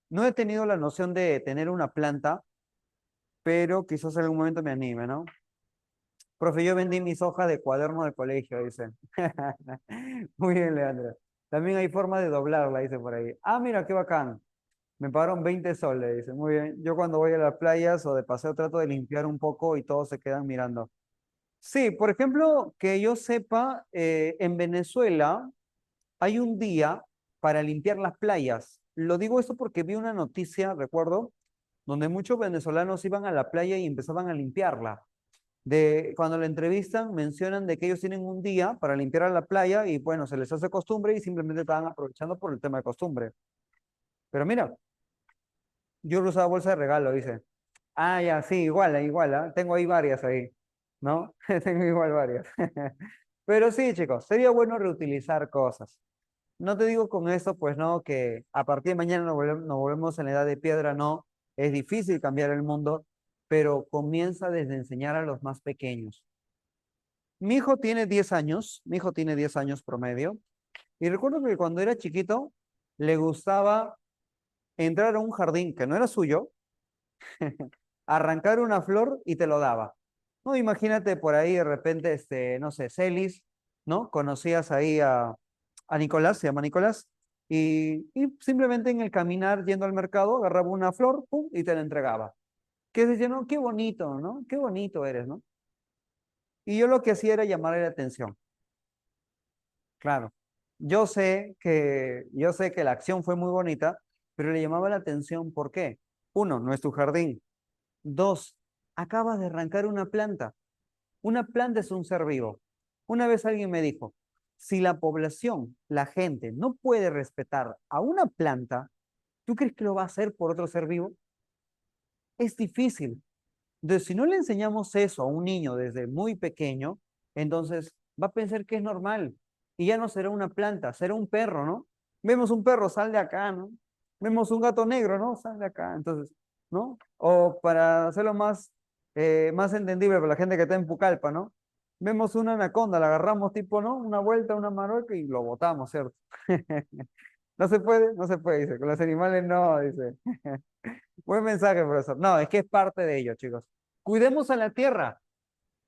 S1: No he tenido la noción de tener una planta, pero quizás en algún momento me anime, ¿no? Profe, yo vendí mis hojas de cuaderno de colegio, dice. Muy bien, Leandro. También hay forma de doblarla, dice por ahí. Ah, mira, qué bacán. Me pagaron 20 soles, dice. Muy bien. Yo cuando voy a las playas o de paseo trato de limpiar un poco y todos se quedan mirando. Sí, por ejemplo, que yo sepa, en Venezuela hay un día para limpiar las playas. Lo digo esto porque vi una noticia, recuerdo, donde muchos venezolanos iban a la playa y empezaban a limpiarla. Cuando la entrevistan, mencionan de que ellos tienen un día para limpiar a la playa y bueno, se les hace costumbre y simplemente estaban aprovechando por el tema de costumbre. Pero mira, yo usaba bolsa de regalo, dice. Ah, ya, sí, igual, ¿ah? Tengo ahí varias ahí, ¿no? Tengo igual varias. Pero sí, chicos, sería bueno reutilizar cosas. No te digo con esto, pues no, que a partir de mañana nos volvemos en la edad de piedra, no. Es difícil cambiar el mundo, pero comienza desde enseñar a los más pequeños. Mi hijo tiene 10 años promedio, y recuerdo que cuando era chiquito le gustaba entrar a un jardín que no era suyo, arrancar una flor y te lo daba. No, imagínate por ahí de repente, no sé, Celis, ¿no? Conocías ahí a Nicolás, se llama Nicolás, y simplemente en el caminar yendo al mercado agarraba una flor, pum, y te la entregaba. Que se no, qué bonito, ¿no? Qué bonito eres, ¿no? Y yo lo que hacía era llamarle la atención. Claro, yo sé que la acción fue muy bonita, pero le llamaba la atención, ¿por qué? Uno, no es tu jardín. Dos, acabas de arrancar una planta. Una planta es un ser vivo. Una vez alguien me dijo, si la población, la gente, no puede respetar a una planta, ¿tú crees que lo va a hacer por otro ser vivo? Es difícil. Entonces, si no le enseñamos eso a un niño desde muy pequeño, entonces va a pensar que es normal. Y ya no será una planta, será un perro, ¿no? Vemos un perro, sal de acá, ¿no? Vemos un gato negro, ¿no? Sal de acá. Entonces, ¿no? O para hacerlo más entendible para la gente que está en Pucallpa, ¿no? Vemos una anaconda, la agarramos tipo, ¿no? Una vuelta, una maroca y lo botamos, ¿cierto? No se puede, dice. Con los animales no, dice. Buen mensaje, profesor. No, es que es parte de ello, chicos. Cuidemos a la tierra.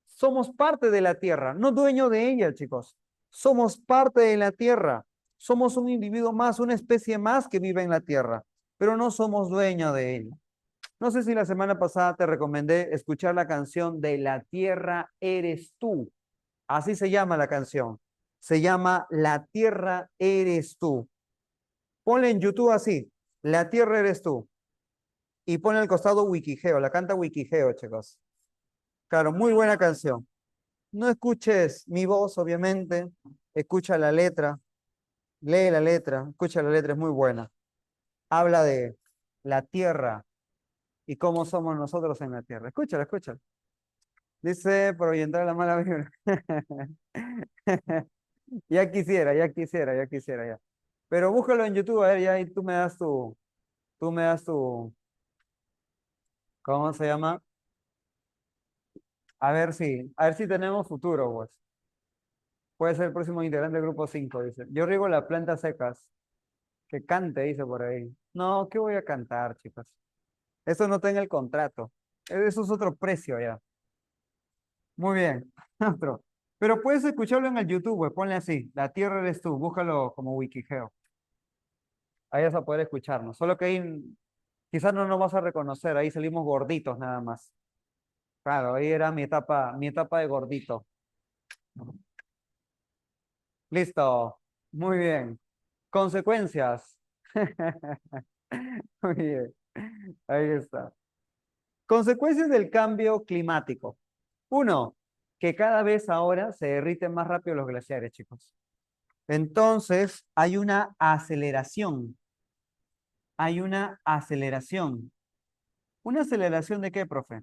S1: Somos parte de la tierra, no dueño de ella, chicos. Somos parte de la tierra. Somos un individuo más, una especie más que vive en la tierra, pero no somos dueños de ella. No sé si la semana pasada te recomendé escuchar la canción de La tierra eres tú. Así se llama la canción. Se llama La tierra eres tú. Ponle en YouTube así. La tierra eres tú. Y pone al costado Wikigeo, la canta Wikigeo, chicos. Claro, muy buena canción. No escuches mi voz, obviamente, escucha la letra, lee la letra, escucha la letra, es muy buena. Habla de la tierra y cómo somos nosotros en la tierra. Escúchala, escúchala. Dice, por ahuyentar la mala vibra. Ya quisiera, ya. Pero búscalo en YouTube, a ver, ya, y tú me das tu, ¿cómo se llama? A ver si tenemos futuro, pues. Puede ser el próximo integrante del grupo 5 dice. Yo riego las plantas secas. Que cante, dice por ahí. No, ¿qué voy a cantar, chicos? Eso no está en el contrato. Eso es otro precio ya. Muy bien. Otro. Pero puedes escucharlo en el YouTube, güey. Ponle así. La tierra eres tú. Búscalo como Wikigeo. Ahí vas a poder escucharnos. Solo que ahí Quizás no nos vas a reconocer, ahí salimos gorditos nada más. Claro, ahí era mi etapa de gordito. Listo, muy bien. Consecuencias. Muy bien, ahí está. Consecuencias del cambio climático. Uno, que cada vez ahora se derriten más rápido los glaciares, chicos. Entonces, hay una aceleración. Hay una aceleración. ¿Una aceleración de qué, profe?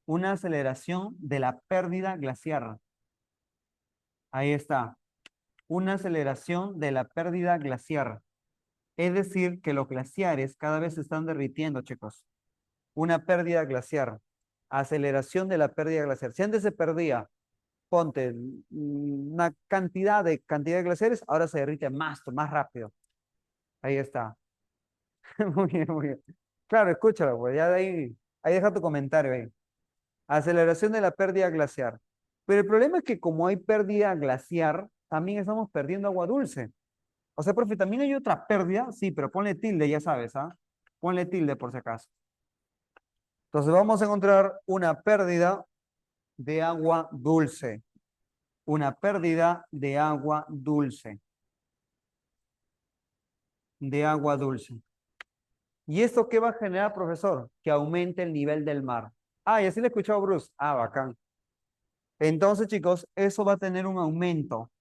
S1: Una aceleración de la pérdida glaciar. Ahí está. Una aceleración de la pérdida glaciar. Es decir, que los glaciares cada vez se están derritiendo, chicos. Una pérdida glaciar. Aceleración de la pérdida glaciar. Si antes se perdía, ponte una cantidad de glaciares, ahora se derrite más rápido. Ahí está. Muy bien, muy bien. Claro, escúchalo, pues ya de ahí deja tu comentario ahí. Aceleración de la pérdida glaciar. Pero el problema es que como hay pérdida glaciar, también estamos perdiendo agua dulce. O sea, profe, también hay otra pérdida, sí, pero ponle tilde, ya sabes, ¿ah? Ponle tilde por si acaso. Entonces vamos a encontrar una pérdida de agua dulce. Una pérdida de agua dulce. De agua dulce. ¿Y esto qué va a generar, profesor? Que aumente el nivel del mar. Ah, y así le he escuchado a Bruce. Ah, bacán. Entonces, chicos, eso va a tener un aumento.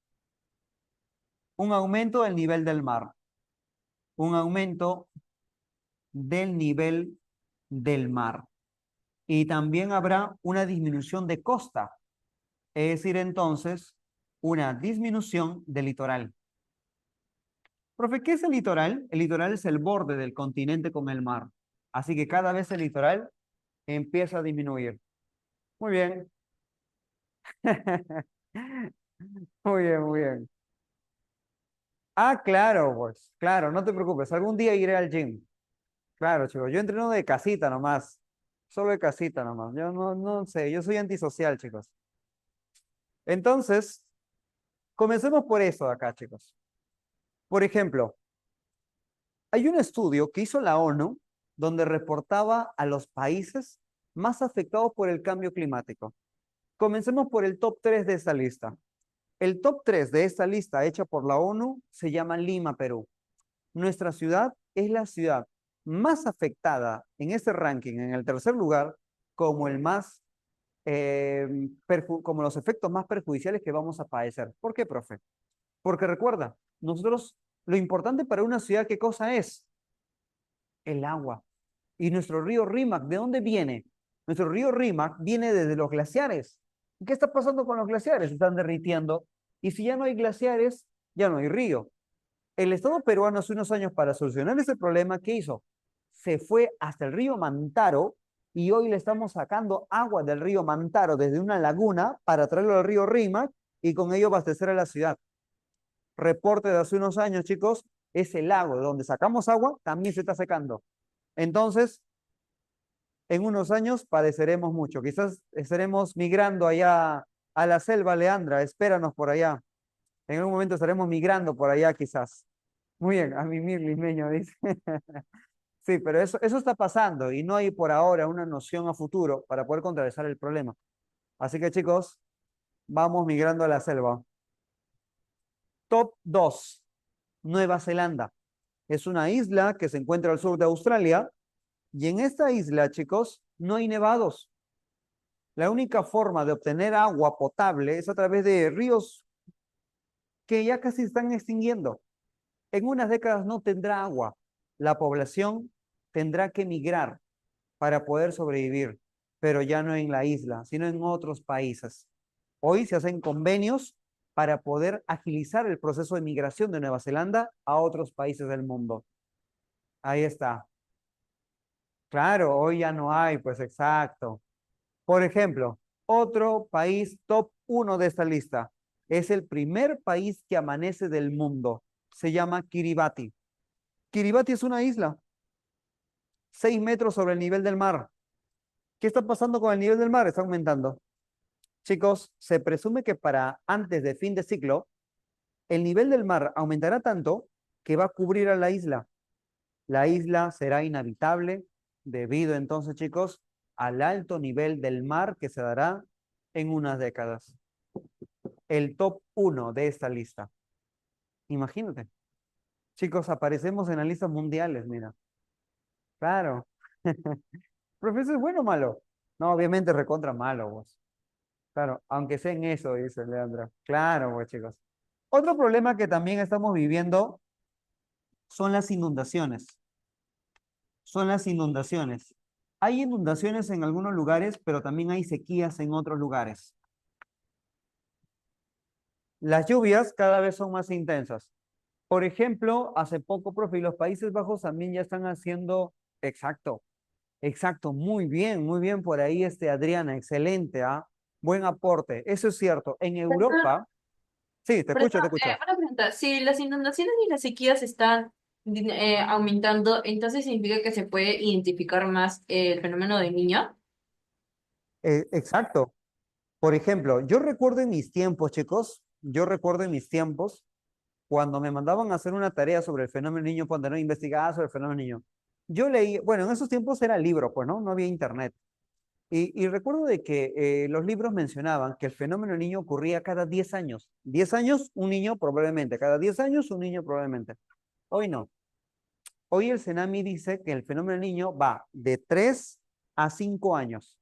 S1: Un aumento del nivel del mar. Un aumento del nivel del mar. Y también habrá una disminución de costa. Es decir, entonces, una disminución del litoral. Profe, ¿qué es el litoral? El litoral es el borde del continente con el mar. Así que cada vez el litoral empieza a disminuir. Muy bien. Muy bien, muy bien. Ah, claro, pues, claro, no te preocupes. Algún día iré al gym. Claro, chicos, yo entreno de casita nomás. Solo de casita nomás. Yo no sé, yo soy antisocial, chicos. Entonces, comencemos por eso de acá, chicos. Por ejemplo, hay un estudio que hizo la ONU donde reportaba a los países más afectados por el cambio climático. Comencemos por el top 3 de esta lista. El top 3 de esta lista hecha por la ONU se llama Lima, Perú. Nuestra ciudad es la ciudad más afectada en este ranking, en el tercer lugar, como el más, como los efectos más perjudiciales que vamos a padecer. ¿Por qué, profe? Porque recuerda, nosotros, lo importante para una ciudad, ¿qué cosa es? El agua. Y nuestro río Rímac, ¿de dónde viene? Nuestro río Rímac viene desde los glaciares. ¿Y qué está pasando con los glaciares? Se están derritiendo. Y si ya no hay glaciares, ya no hay río. El Estado peruano hace unos años para solucionar ese problema, ¿qué hizo? Se fue hasta el río Mantaro y hoy le estamos sacando agua del río Mantaro desde una laguna para traerlo al río Rímac y con ello abastecer a la ciudad. Reporte de hace unos años, chicos, ese lago de donde sacamos agua también se está secando. Entonces, en unos años padeceremos mucho. Quizás estaremos migrando allá a la selva, Leandra, espéranos por allá. En algún momento estaremos migrando por allá, quizás. Muy bien, a mimir limeño, dice. Sí, pero eso está pasando y no hay por ahora una noción a futuro para poder contrarrestar el problema. Así que, chicos, vamos migrando a la selva. Top 2, Nueva Zelanda. Es una isla que se encuentra al sur de Australia y en esta isla, chicos, no hay nevados. La única forma de obtener agua potable es a través de ríos que ya casi están extinguiendo. En unas décadas no tendrá agua. La población tendrá que migrar para poder sobrevivir, pero ya no en la isla, sino en otros países. Hoy se hacen convenios para poder agilizar el proceso de migración de Nueva Zelanda a otros países del mundo. Ahí está. Claro, hoy ya no hay, pues exacto. Por ejemplo, otro país top 1 de esta lista es el primer país que amanece del mundo. Se llama Kiribati. Kiribati es una isla, 6 metros sobre el nivel del mar. ¿Qué está pasando con el nivel del mar? Está aumentando. Chicos, se presume que para antes de fin de ciclo, el nivel del mar aumentará tanto que va a cubrir a la isla. La isla será inhabitable debido entonces, chicos, al alto nivel del mar que se dará en unas décadas. El top 1 de esta lista. Imagínate. Chicos, aparecemos en las listas mundiales, mira. Claro. Profesor, ¿es bueno o malo? No, obviamente recontra malo, vos. Claro, aunque sea en eso, dice Leandra. Claro, pues, chicos. Otro problema que también estamos viviendo son las inundaciones. Son las inundaciones. Hay inundaciones en algunos lugares, pero también hay sequías en otros lugares. Las lluvias cada vez son más intensas. Por ejemplo, hace poco, profe, y los Países Bajos también ya están haciendo, exacto, exacto, muy bien por ahí, Adriana, excelente, ¿ah? Buen aporte, eso es cierto. En Europa, sí, te escucho, te escucho.
S2: Una pregunta, si las inundaciones y las sequías están aumentando, entonces significa que se puede identificar más el fenómeno del niño.
S1: Exacto. Por ejemplo, yo recuerdo en mis tiempos, chicos, yo recuerdo en mis tiempos, cuando me mandaban a hacer una tarea sobre el fenómeno niño, cuando no investigaba sobre el fenómeno niño, yo leí, bueno, en esos tiempos era libro, pues, ¿no? No había internet. Y recuerdo de que los libros mencionaban que el fenómeno niño ocurría cada 10 años. 10 años, un niño probablemente. Cada 10 años, un niño probablemente. Hoy no. Hoy el CENAMI dice que el fenómeno niño va de 3 a 5 años.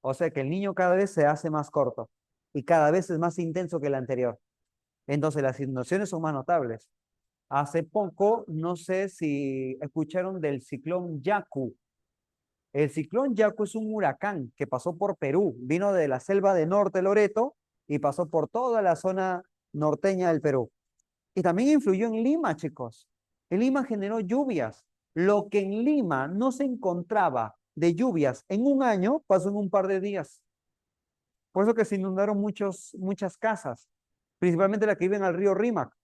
S1: O sea que el niño cada vez se hace más corto y cada vez es más intenso que el anterior. Entonces las inundaciones son más notables. Hace poco, no sé si escucharon del ciclón Yaku. El ciclón Yaku es un huracán que pasó por Perú, vino de la selva de Norte Loreto y pasó por toda la zona norteña del Perú. Y también influyó en Lima, chicos. En Lima generó lluvias. Lo que en Lima no se encontraba de lluvias en un año, pasó en un par de días. Por eso que se inundaron muchas casas, principalmente las que viven al río Rímac.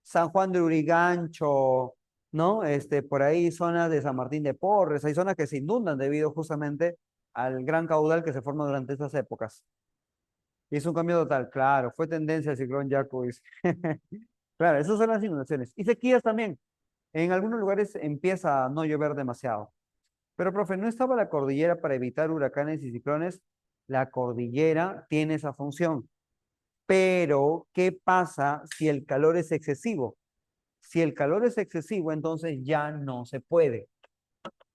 S1: San Juan de Urigancho, ¿no? Por ahí zonas de San Martín de Porres, hay zonas que se inundan debido justamente al gran caudal que se forma durante estas épocas. Y es un cambio total, claro, fue tendencia el ciclón Jacques. Claro, esas son las inundaciones. Y sequías también. En algunos lugares empieza a no llover demasiado. Pero, profe, ¿no estaba la cordillera para evitar huracanes y ciclones? La cordillera tiene esa función. Pero, ¿qué pasa si el calor es excesivo? Si el calor es excesivo, entonces ya no se puede.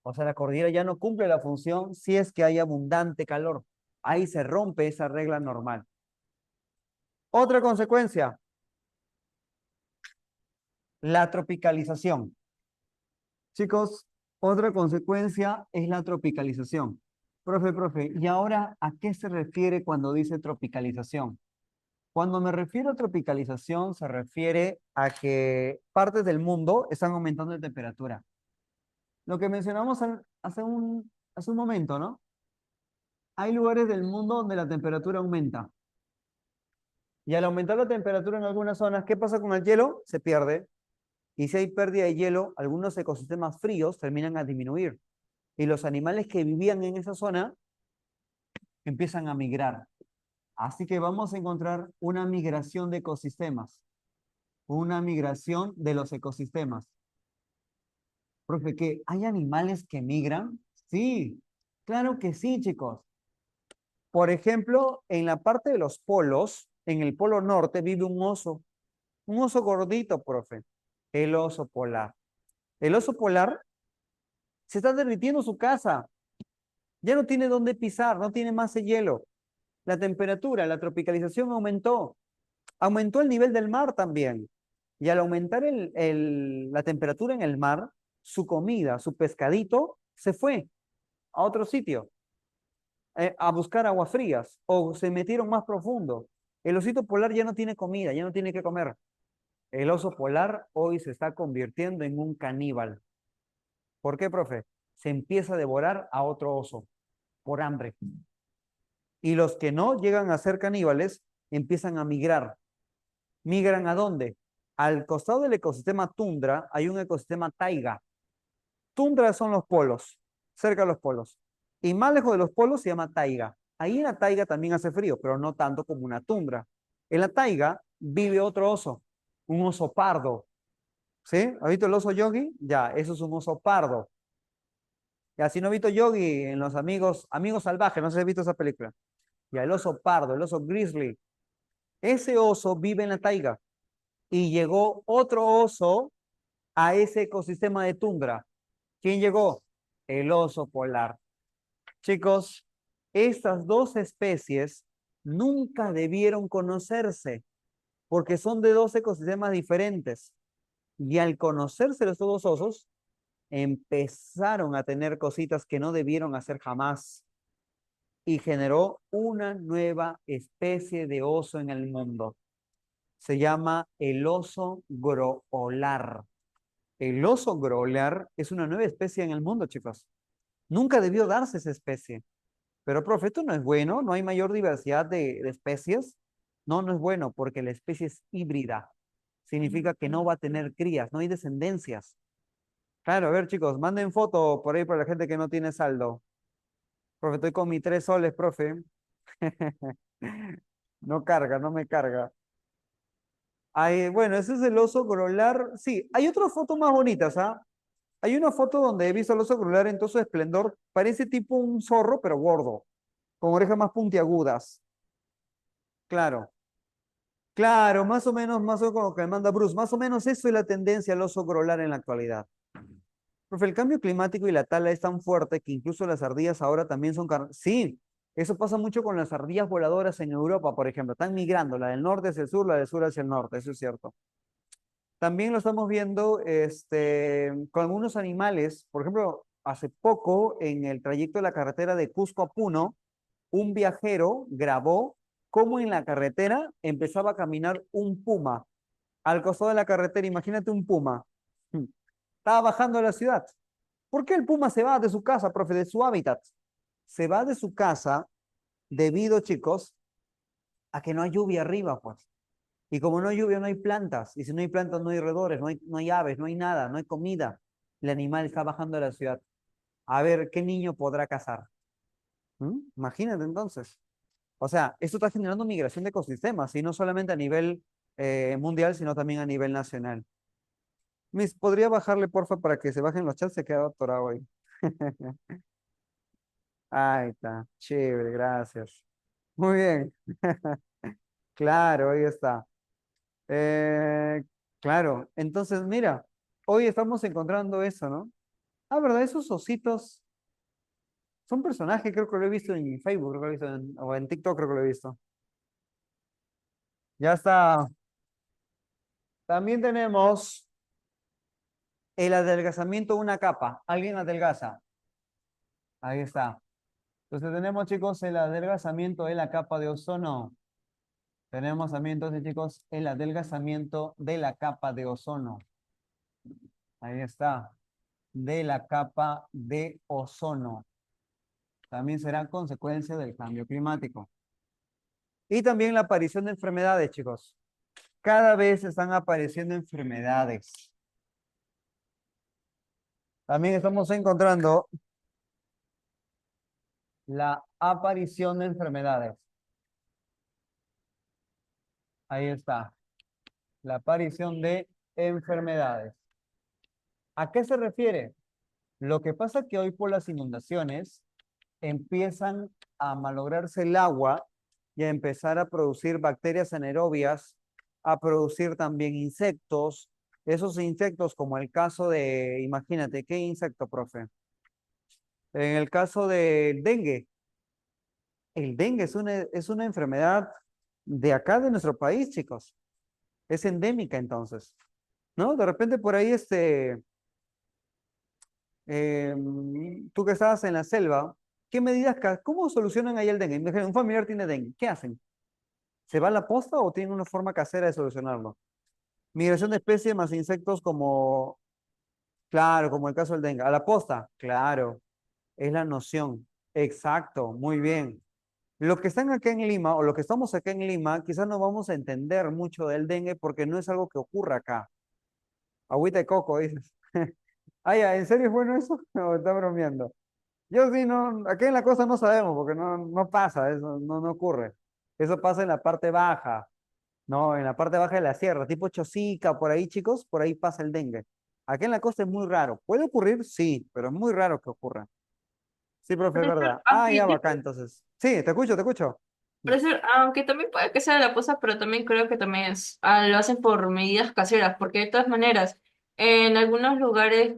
S1: O sea, la cordillera ya no cumple la función si es que hay abundante calor. Ahí se rompe esa regla normal. Otra consecuencia, la tropicalización. Chicos, otra consecuencia es la tropicalización. Profe, ¿y ahora a qué se refiere cuando dice tropicalización? Cuando me refiero a tropicalización, se refiere a que partes del mundo están aumentando de temperatura. Lo que mencionamos hace un momento, ¿no? Hay lugares del mundo donde la temperatura aumenta. Y al aumentar la temperatura en algunas zonas, ¿qué pasa con el hielo? Se pierde. Y si hay pérdida de hielo, algunos ecosistemas fríos terminan a disminuir. Y los animales que vivían en esa zona empiezan a migrar. Así que vamos a encontrar una migración de ecosistemas. Una migración de los ecosistemas. Profe, ¿qué? ¿Hay animales que migran? Sí, claro que sí, chicos. Por ejemplo, en la parte de los polos, en el polo norte vive un oso gordito, profe, el oso polar. El oso polar se está derritiendo su casa, ya no tiene dónde pisar, no tiene más hielo. La temperatura, la tropicalización aumentó el nivel del mar también. Y al aumentar la temperatura en el mar, su comida, su pescadito, se fue a otro sitio. A buscar aguas frías o se metieron más profundo. El osito polar ya no tiene comida, ya no tiene que comer. El oso polar hoy se está convirtiendo en un caníbal. ¿Por qué, profe? Se empieza a devorar a otro oso por hambre. Y los que no llegan a ser caníbales empiezan a migrar. ¿Migran a dónde? Al costado del ecosistema tundra hay un ecosistema taiga. Tundra son los polos, cerca de los polos. Y más lejos de los polos se llama taiga. Ahí en la taiga también hace frío, pero no tanto como una tundra. En la taiga vive otro oso, un oso pardo. ¿Sí? ¿Has visto el oso yogi? Ya, eso es un oso pardo. Y así no he visto Yogi en Los Amigos Salvajes, no sé si has visto esa película. Y el oso pardo, el oso grizzly. Ese oso vive en la taiga. Y llegó otro oso a ese ecosistema de tundra. ¿Quién llegó? El oso polar. Chicos, estas dos especies nunca debieron conocerse porque son de dos ecosistemas diferentes. Y al conocerse estos dos osos, empezaron a tener cositas que no debieron hacer jamás y generó una nueva especie de oso en el mundo. Se llama el oso grolar. El oso grolar es una nueva especie en el mundo, chicos. Nunca debió darse esa especie. Pero, profe, esto no es bueno, no hay mayor diversidad de especies. No, no es bueno porque la especie es híbrida. Significa que no va a tener crías, no hay descendencias. Claro, a ver, chicos, manden foto por ahí para la gente que no tiene saldo. Profe, estoy con mis 3 soles, profe. No carga, no me carga. Ay, bueno, ese es el oso grolar. Sí, hay otras fotos más bonitas, ¿ah? Hay una foto donde he visto al oso grolar en todo su esplendor. Parece tipo un zorro, pero gordo, con orejas más puntiagudas. Claro, claro, más o menos como que manda Bruce. Más o menos eso es la tendencia al oso grolar en la actualidad. Profe, el cambio climático y la tala es tan fuerte que incluso las ardillas ahora también son Sí, eso pasa mucho con las ardillas voladoras en Europa, por ejemplo. Están migrando, la del norte hacia el sur, la del sur hacia el norte, eso es cierto. También lo estamos viendo con algunos animales. Por ejemplo, hace poco, en el trayecto de la carretera de Cusco a Puno, un viajero grabó cómo en la carretera empezaba a caminar un puma. Al costado de la carretera, imagínate un puma. Estaba bajando a la ciudad. ¿Por qué el puma se va de su casa, profe, de su hábitat? Se va de su casa debido, chicos, a que no hay lluvia arriba, pues. Y como no hay lluvia, no hay plantas. Y si no hay plantas, no hay roedores, no hay aves, no hay nada, no hay comida. El animal está bajando a la ciudad. A ver, ¿qué niño podrá cazar? Imagínate entonces. O sea, esto está generando migración de ecosistemas, y no solamente a nivel mundial, sino también a nivel nacional. Miss, ¿podría bajarle, porfa, para que se bajen los chats? Se queda atorado ahí. Ahí está. Chévere, gracias. Muy bien. Claro, ahí está. Eh, claro, entonces mira, hoy estamos encontrando eso, ¿no? Ah, ¿verdad? Esos ositos son personajes, creo que lo he visto en Facebook, creo que lo he visto o en TikTok, creo que lo he visto. Ya está. También tenemos el adelgazamiento de una capa. ¿Alguien adelgaza? Ahí está. Entonces tenemos, chicos, el adelgazamiento de la capa de ozono. Tenemos también, entonces, chicos, el adelgazamiento de la capa de ozono. Ahí está. De la capa de ozono. También será consecuencia del cambio climático. Y también la aparición de enfermedades, chicos. Cada vez están apareciendo enfermedades. También estamos encontrando la aparición de enfermedades. Ahí está. La aparición de enfermedades. ¿A qué se refiere? Lo que pasa es que hoy por las inundaciones empiezan a malograrse el agua y a empezar a producir bacterias anaerobias, a producir también insectos. Esos insectos, como el caso de, imagínate, ¿qué insecto, profe? En el caso del dengue, el dengue es una enfermedad de acá, de nuestro país, chicos. Es endémica entonces, ¿no? De repente por ahí, tú que estabas en la selva, ¿qué medidas, cómo solucionan ahí el dengue? Imagínate, un familiar tiene dengue, ¿qué hacen? ¿Se va a la posta o tienen una forma casera de solucionarlo? Migración de especies más insectos como, claro, como el caso del dengue. ¿A la posta? Claro, es la noción. Exacto, muy bien. Los que están acá en Lima o los que estamos acá en Lima, quizás no vamos a entender mucho del dengue porque no es algo que ocurra acá. Agüita de coco, dices. Ah, ya, ¿en serio es bueno eso? ¿O está bromeando? Yo sí, no, aquí en la costa no sabemos porque no pasa, eso no ocurre. Eso pasa en la parte baja, no, en la parte baja de la sierra, tipo Chosica, por ahí, chicos, por ahí pasa el dengue. Aquí en la costa es muy raro. ¿Puede ocurrir? Sí, pero es muy raro que ocurra. Sí, profe, es verdad. Ah,
S2: Aunque
S1: ya,
S2: yo
S1: bacán, entonces. Sí, te escucho, te escucho.
S2: Profesor, aunque también puede que sea la cosa, pero también creo que también lo hacen por medidas caseras, porque de todas maneras, en algunos lugares,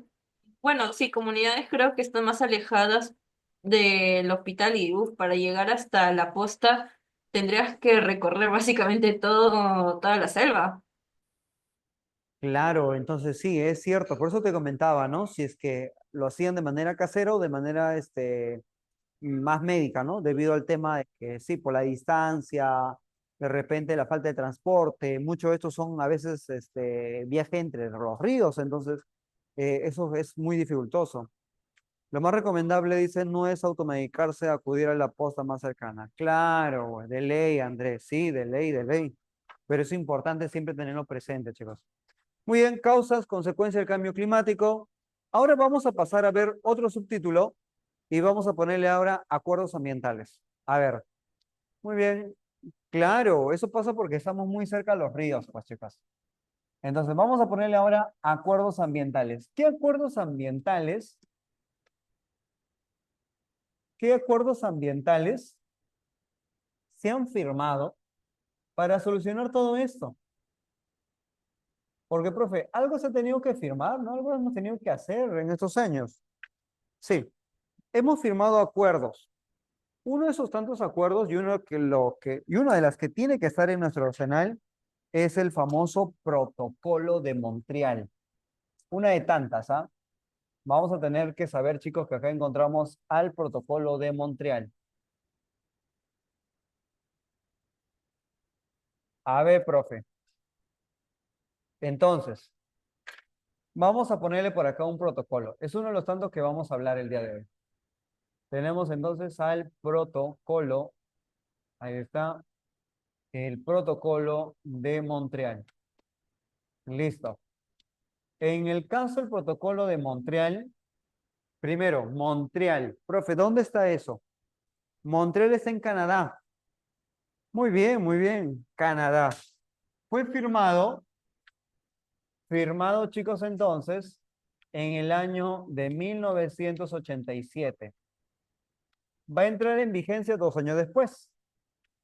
S2: bueno, sí, comunidades creo que están más alejadas del hospital y para llegar hasta la posta tendrías que recorrer básicamente toda la selva.
S1: Claro, entonces sí, es cierto. Por eso te comentaba, ¿no? Si es que lo hacían de manera casera o de manera, más médica, ¿no? Debido al tema de que sí, por la distancia, de repente la falta de transporte, muchos de estos son a veces viaje entre los ríos, entonces eso es muy dificultoso. Lo más recomendable, dice, no es automedicarse, acudir a la posta más cercana. Claro, güey, de ley, Andrés, sí, de ley, de ley. Pero es importante siempre tenerlo presente, chicos. Muy bien, causas, consecuencias del cambio climático. Ahora vamos a pasar a ver otro subtítulo y vamos a ponerle ahora acuerdos ambientales. A ver, muy bien. Claro, eso pasa porque estamos muy cerca de los ríos, pues chicas. Entonces, vamos a ponerle ahora acuerdos ambientales. Qué acuerdos ambientales se han firmado para solucionar todo esto? Porque, profe, algo se ha tenido que firmar, ¿no? Algo hemos tenido que hacer en estos años. Sí, hemos firmado acuerdos. Uno de esos tantos acuerdos y una de las que tiene que estar en nuestro arsenal es el famoso Protocolo de Montreal. Una de tantas, ¿ah? Vamos a tener que saber, chicos, que acá encontramos al Protocolo de Montreal. A ver, profe. Entonces, vamos a ponerle por acá un protocolo. Es uno de los tantos que vamos a hablar el día de hoy. Tenemos entonces al protocolo. Ahí está. El Protocolo de Montreal. Listo. En el caso del Protocolo de Montreal, primero, Montreal. Profe, ¿dónde está eso? Montreal está en Canadá. Muy bien, Canadá. Fue firmado, chicos, entonces, en el año de 1987. Va a entrar en vigencia 2 años después.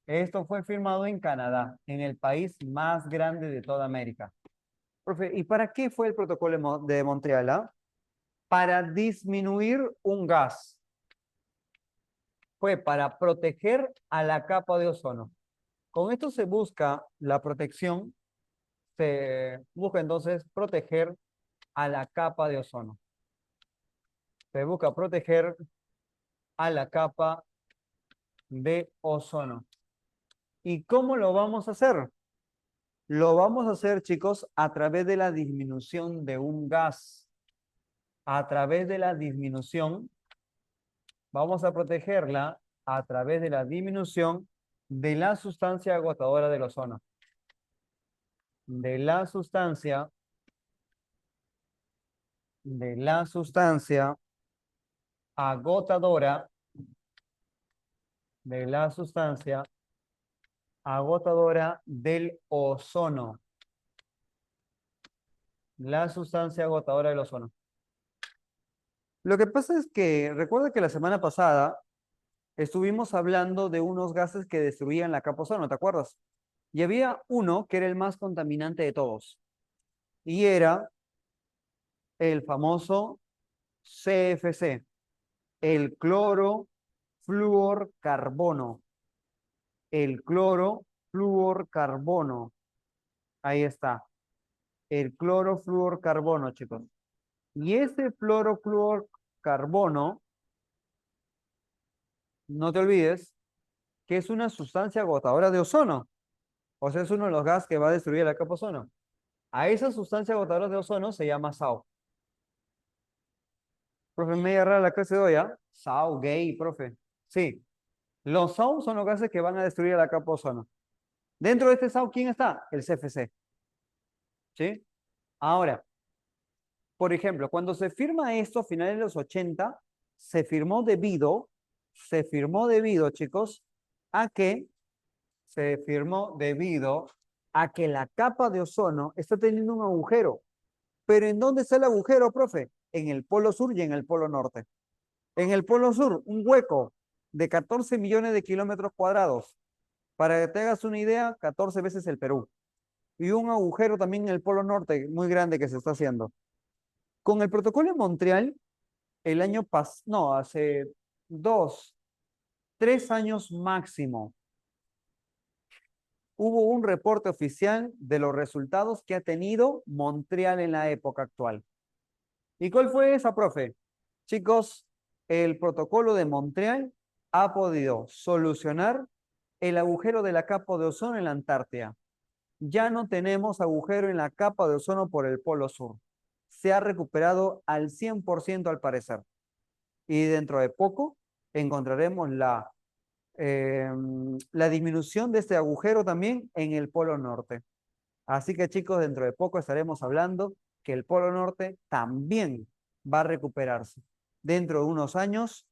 S1: Esto fue firmado en Canadá, en el país más grande de toda América. Profe, ¿y para qué fue el protocolo de Montreal? Para disminuir un gas. Fue para proteger a la capa de ozono. Con esto se busca la protección, se busca entonces proteger a la capa de ozono. Se busca proteger a la capa de ozono. ¿Y cómo lo vamos a hacer? Lo vamos a hacer, chicos, a través de la disminución de un gas. A través de la disminución, vamos a protegerla a través de la disminución de la sustancia agotadora del ozono. De la sustancia agotadora, de la sustancia agotadora del ozono. La sustancia agotadora del ozono. Lo que pasa es que, recuerda que la semana pasada estuvimos hablando de unos gases que destruían la capa ozono, ¿te acuerdas? Y había uno que era el más contaminante de todos. Y era el famoso CFC, el clorofluorcarbono. El clorofluorcarbono. Ahí está. El clorofluorcarbono, chicos. Y ese clorofluorcarbono, no te olvides, que es una sustancia agotadora de ozono. O sea, es uno de los gases que va a destruir la capa ozono. A esa sustancia agotadora de ozono se llama SAO. Profe, media rara la clase de hoy, ¿ah? SAO, gay, profe. Sí, los SAO son los gases que van a destruir la capa ozono. Dentro de este SAO, ¿quién está? El CFC. ¿Sí? Ahora, por ejemplo, cuando se firma esto a finales de los 80, se firmó debido, chicos, a que se firmó debido a que la capa de ozono está teniendo un agujero. ¿Pero en dónde está el agujero, profe? En el polo sur y en el polo norte. En el Polo Sur, un hueco de 14 millones de kilómetros cuadrados. Para que te hagas una idea, 14 veces el Perú. Y un agujero también en el Polo Norte muy grande que se está haciendo. Con el protocolo de Montreal, el año pasado, no, hace 3 años máximo, hubo un reporte oficial de los resultados que ha tenido Montreal en la época actual. ¿Y cuál fue esa, profe? Chicos, el protocolo de Montreal ha podido solucionar el agujero de la capa de ozono en la Antártida. Ya no tenemos agujero en la capa de ozono por el Polo Sur. Se ha recuperado al 100% al parecer. Y dentro de poco encontraremos la disminución de este agujero también en el Polo Norte. Así que chicos, dentro de poco estaremos hablando que el Polo Norte también va a recuperarse. Dentro de unos años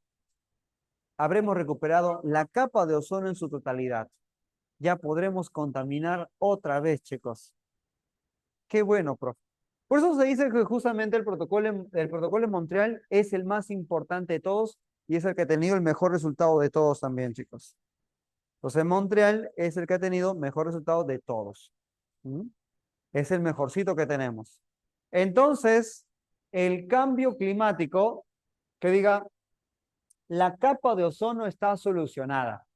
S1: habremos recuperado la capa de ozono en su totalidad. Ya podremos contaminar otra vez, chicos. Qué bueno, profe. Por eso se dice que justamente el protocolo de Montreal es el más importante de todos y es el que ha tenido el mejor resultado de todos también, chicos. Entonces, Montreal es el que ha tenido mejor resultado de todos. ¿Mm? Es el mejorcito que tenemos. Entonces, el cambio climático, que diga, la capa de ozono está solucionada.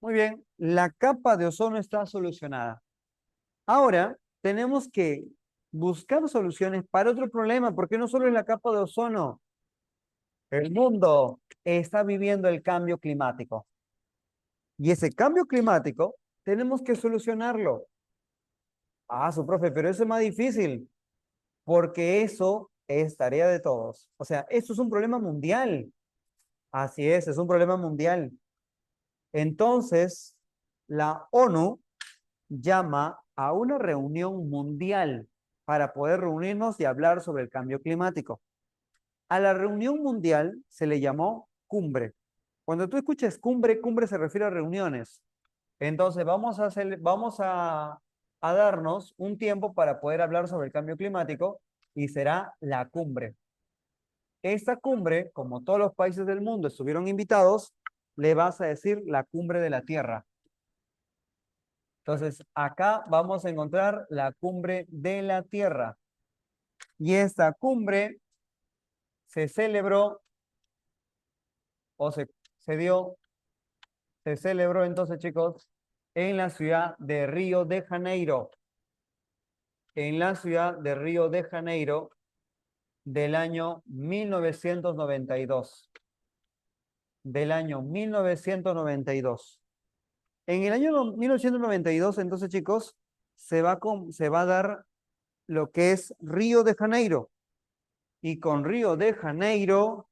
S1: Muy bien, la capa de ozono está solucionada. Ahora, tenemos que buscar soluciones para otro problema, porque no solo es la capa de ozono. El mundo está viviendo el cambio climático. Y ese cambio climático tenemos que solucionarlo. Ah, su profe, pero eso es más difícil, porque eso es tarea de todos. O sea, esto es un problema mundial. Así es un problema mundial. Entonces, la ONU llama a una reunión mundial para poder reunirnos y hablar sobre el cambio climático. A la reunión mundial se le llamó cumbre. Cuando tú escuches cumbre, cumbre se refiere a reuniones. Entonces vamos a darnos un tiempo para poder hablar sobre el cambio climático y será la cumbre. Esta cumbre, como todos los países del mundo estuvieron invitados, le vas a decir la cumbre de la Tierra. Entonces, acá vamos a encontrar la cumbre de la Tierra. Y esta cumbre se celebró o se celebró entonces, chicos, en la ciudad de Río de Janeiro. En la ciudad de Río de Janeiro del año 1992. Del año 1992. En el año 1992, entonces, chicos, se va a dar lo que es Río de Janeiro. Y con Río de Janeiro,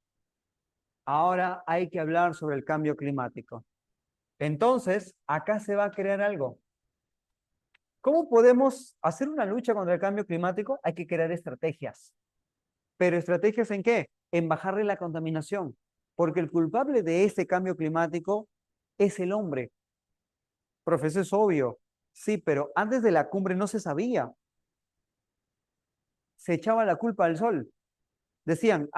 S1: ahora hay que hablar sobre el cambio climático. Entonces, acá se va a crear algo. ¿Cómo podemos hacer una lucha contra el cambio climático? Hay que crear estrategias. ¿Pero estrategias en qué? En bajarle la contaminación. Porque el culpable de este cambio climático es el hombre. Profesor, es obvio. Sí, pero antes de la cumbre no se sabía. Se echaba la culpa al sol. Decían,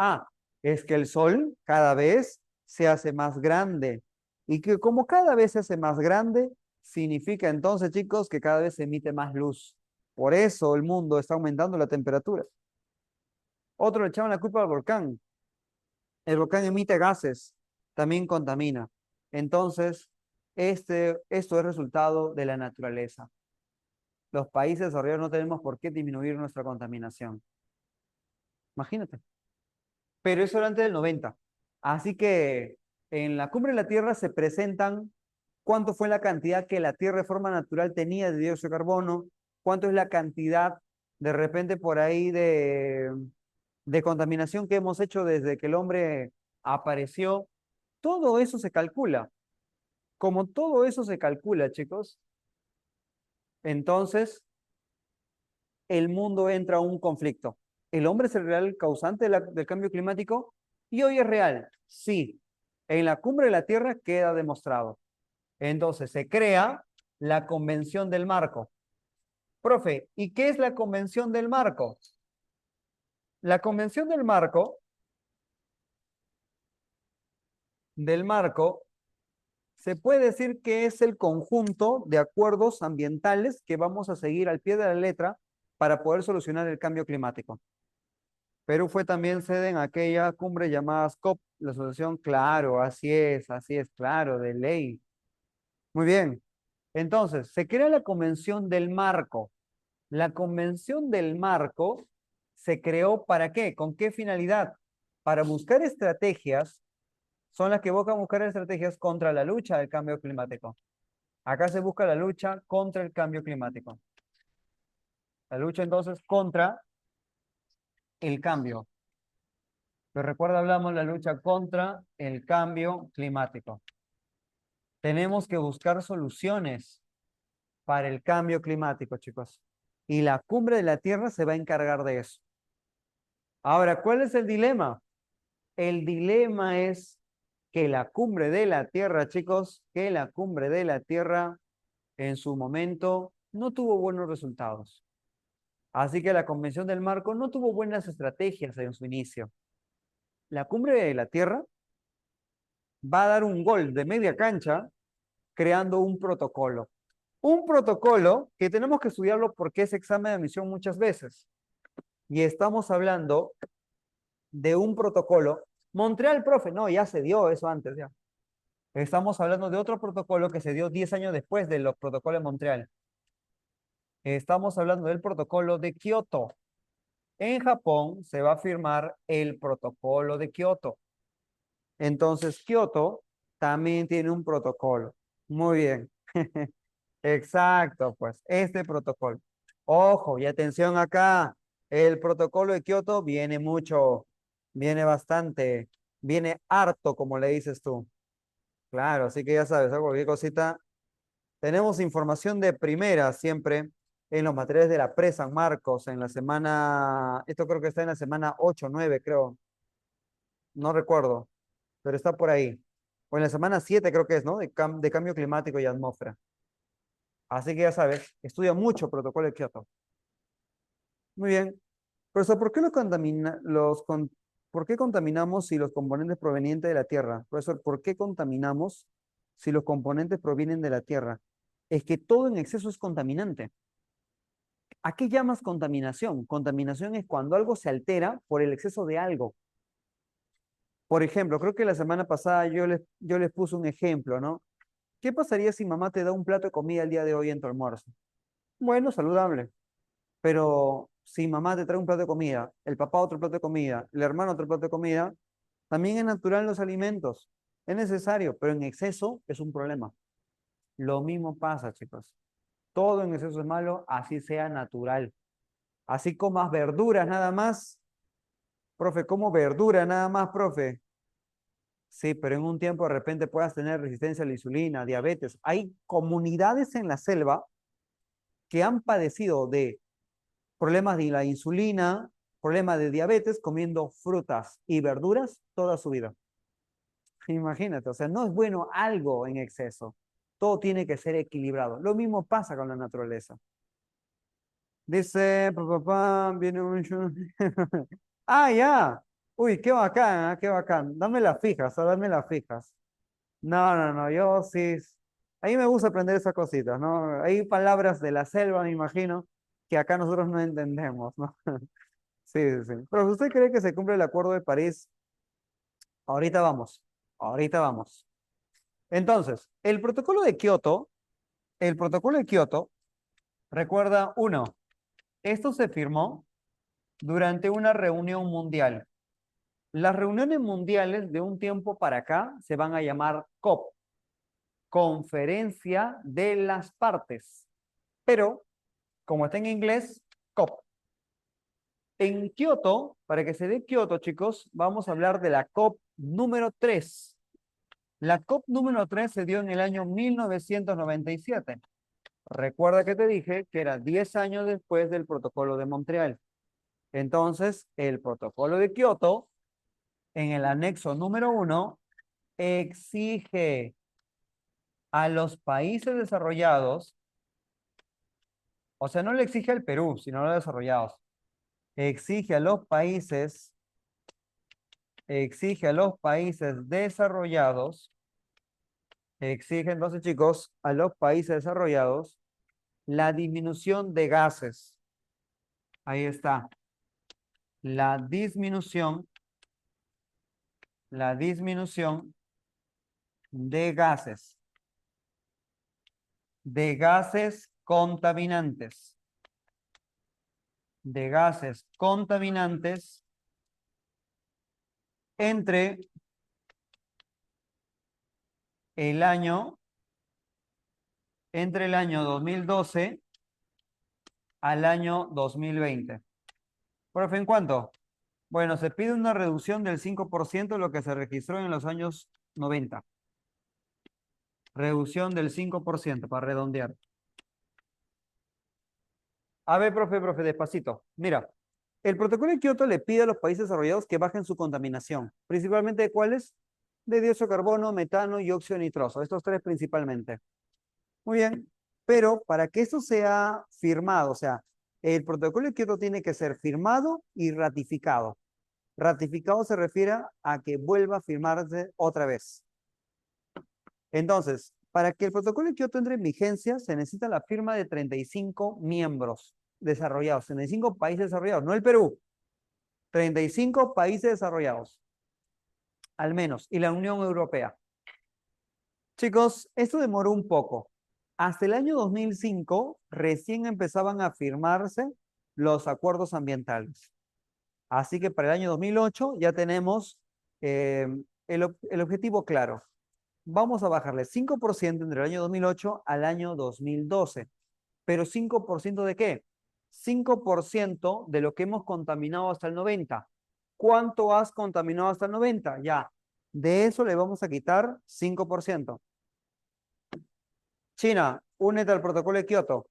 S1: es que el sol cada vez se hace más grande. Y que como cada vez se hace más grande, significa entonces, chicos, que cada vez se emite más luz. Por eso el mundo está aumentando la temperatura. Otro le echaban la culpa al volcán. El volcán emite gases, también contamina. Entonces, esto es resultado de la naturaleza. Los países desarrollados no tenemos por qué disminuir nuestra contaminación. Imagínate. Pero eso era antes del 90. Así que en la cumbre de la Tierra se presentan cuánto fue la cantidad que la Tierra de forma natural tenía de dióxido de carbono, cuánto es la cantidad de repente por ahí de contaminación que hemos hecho desde que el hombre apareció. Todo eso se calcula. Como todo eso se calcula, chicos, entonces el mundo entra a un conflicto. ¿El hombre es el real causante del cambio climático? Y hoy es real, sí. En la cumbre de la Tierra queda demostrado. Entonces se crea la Convención del Marco. Profe, ¿y qué es la Convención del Marco? La Convención del Marco del marco se puede decir que es el conjunto de acuerdos ambientales que vamos a seguir al pie de la letra para poder solucionar el cambio climático. Perú fue también sede en aquella cumbre llamada COP, la asociación, claro, así es, claro, de ley. Muy bien. Entonces, se crea la Convención del Marco. La Convención del Marco se creó ¿para qué? ¿Con qué finalidad? Para buscar estrategias, son las que buscan buscar estrategias contra la lucha del cambio climático. Acá se busca la lucha contra el cambio climático. La lucha entonces contra el cambio. Pero recuerda, hablamos la lucha contra el cambio climático. Tenemos que buscar soluciones para el cambio climático, chicos. Y la cumbre de la Tierra se va a encargar de eso. Ahora, ¿cuál es el dilema? El dilema es que la cumbre de la Tierra, chicos, que la cumbre de la Tierra en su momento no tuvo buenos resultados. Así que la Convención del Marco no tuvo buenas estrategias en su inicio. La cumbre de la Tierra va a dar un gol de media cancha creando un protocolo. Un protocolo que tenemos que estudiarlo porque es examen de admisión muchas veces. Y estamos hablando de un protocolo. Montreal, profe, no, ya se dio eso antes, ya. Estamos hablando de otro protocolo que se dio 10 años después de los protocolos de Montreal. Estamos hablando del protocolo de Kioto. En Japón se va a firmar el protocolo de Kioto. Entonces, Kioto también tiene un protocolo. Muy bien. Exacto, pues, este protocolo. Ojo, y atención acá. El protocolo de Kioto viene mucho, viene bastante, viene harto, como le dices tú. Claro, así que ya sabes, cualquier cosita. Tenemos información de primera siempre en los materiales de la Pre-San Marcos, en la semana, esto creo que está en la semana 8 9 creo. No recuerdo, pero está por ahí. O en la semana 7 creo que es, ¿no? De cambio climático y atmósfera. Así que ya sabes, estudia mucho protocolo de Kioto. Muy bien. Profesor, ¿por qué ¿por qué contaminamos si los componentes provenientes de la Tierra? Profesor, ¿por qué contaminamos si los componentes provienen de la Tierra? Es que todo en exceso es contaminante. ¿A qué llamas contaminación? Contaminación es cuando algo se altera por el exceso de algo. Por ejemplo, creo que la semana pasada yo les puse un ejemplo, ¿no? ¿Qué pasaría si mamá te da un plato de comida el día de hoy en tu almuerzo? Bueno, saludable. Pero si mamá te trae un plato de comida, el papá otro plato de comida, el hermano otro plato de comida, también es natural en los alimentos. Es necesario, pero en exceso es un problema. Lo mismo pasa, chicos. Todo en exceso es malo, así sea natural. Así comas verduras nada más. Profe, como verdura nada más, profe. Sí, pero en un tiempo de repente puedas tener resistencia a la insulina, diabetes. Hay comunidades en la selva que han padecido de problemas de la insulina, problemas de diabetes, comiendo frutas y verduras toda su vida. Imagínate, o sea, no es bueno algo en exceso. Todo tiene que ser equilibrado. Lo mismo pasa con la naturaleza. Dice, papá, viene un... Ah, ya. Uy, qué bacán, ¿ah? Qué bacán. Dame las fijas, dame las fijas. No, no, no, yo sí. A mí me gusta aprender esas cositas, ¿no? Hay palabras de la selva, me imagino, que acá nosotros no entendemos, ¿no? Sí, sí, sí. Pero si usted cree que se cumple el Acuerdo de París, ahorita vamos, ahorita vamos. Entonces, el protocolo de Kioto, recuerda, uno, esto se firmó durante una reunión mundial. Las reuniones mundiales de un tiempo para acá se van a llamar COP, Conferencia de las Partes. Pero, como está en inglés, COP. En Kioto, para que se dé Kioto, chicos, vamos a hablar de la COP número 3. La COP número 3 se dio en el año 1997. Recuerda que te dije que era 10 años después del protocolo de Montreal. Entonces, el protocolo de Kioto, en el anexo número 1, exige a los países desarrollados, o sea, no le exige al Perú, sino a los desarrollados, exige a los países exige a los países desarrollados, exige entonces, chicos, a los países desarrollados la disminución de gases. Ahí está. La disminución de gases contaminantes, entre el año, entre el año 2012 al año 2020. Profe, ¿en cuánto? Bueno, se pide una reducción del 5% de lo que se registró en los años 90. Reducción del 5% para redondear. A ver, profe, despacito. Mira, el protocolo de Kioto le pide a los países desarrollados que bajen su contaminación. ¿Principalmente de cuáles? De dióxido de carbono, metano y óxido nitroso. Estos tres principalmente. Muy bien. Pero para que esto sea firmado, o sea, el protocolo de Kioto tiene que ser firmado y ratificado. Ratificado se refiere a que vuelva a firmarse otra vez. Entonces, para que el protocolo de Kioto entre en vigencia, se necesita la firma de 35 miembros desarrollados, 35 países desarrollados, no el Perú, 35 países desarrollados, al menos, y la Unión Europea. Chicos, esto demoró un poco. Hasta el año 2005 recién empezaban a firmarse los acuerdos ambientales. Así que para el año 2008 ya tenemos el objetivo claro. Vamos a bajarle 5% entre el año 2008 al año 2012. ¿Pero 5% de qué? 5% de lo que hemos contaminado hasta el 90. ¿Cuánto has contaminado hasta el 90? Ya. De eso le vamos a quitar 5%. China, únete al protocolo de Kioto.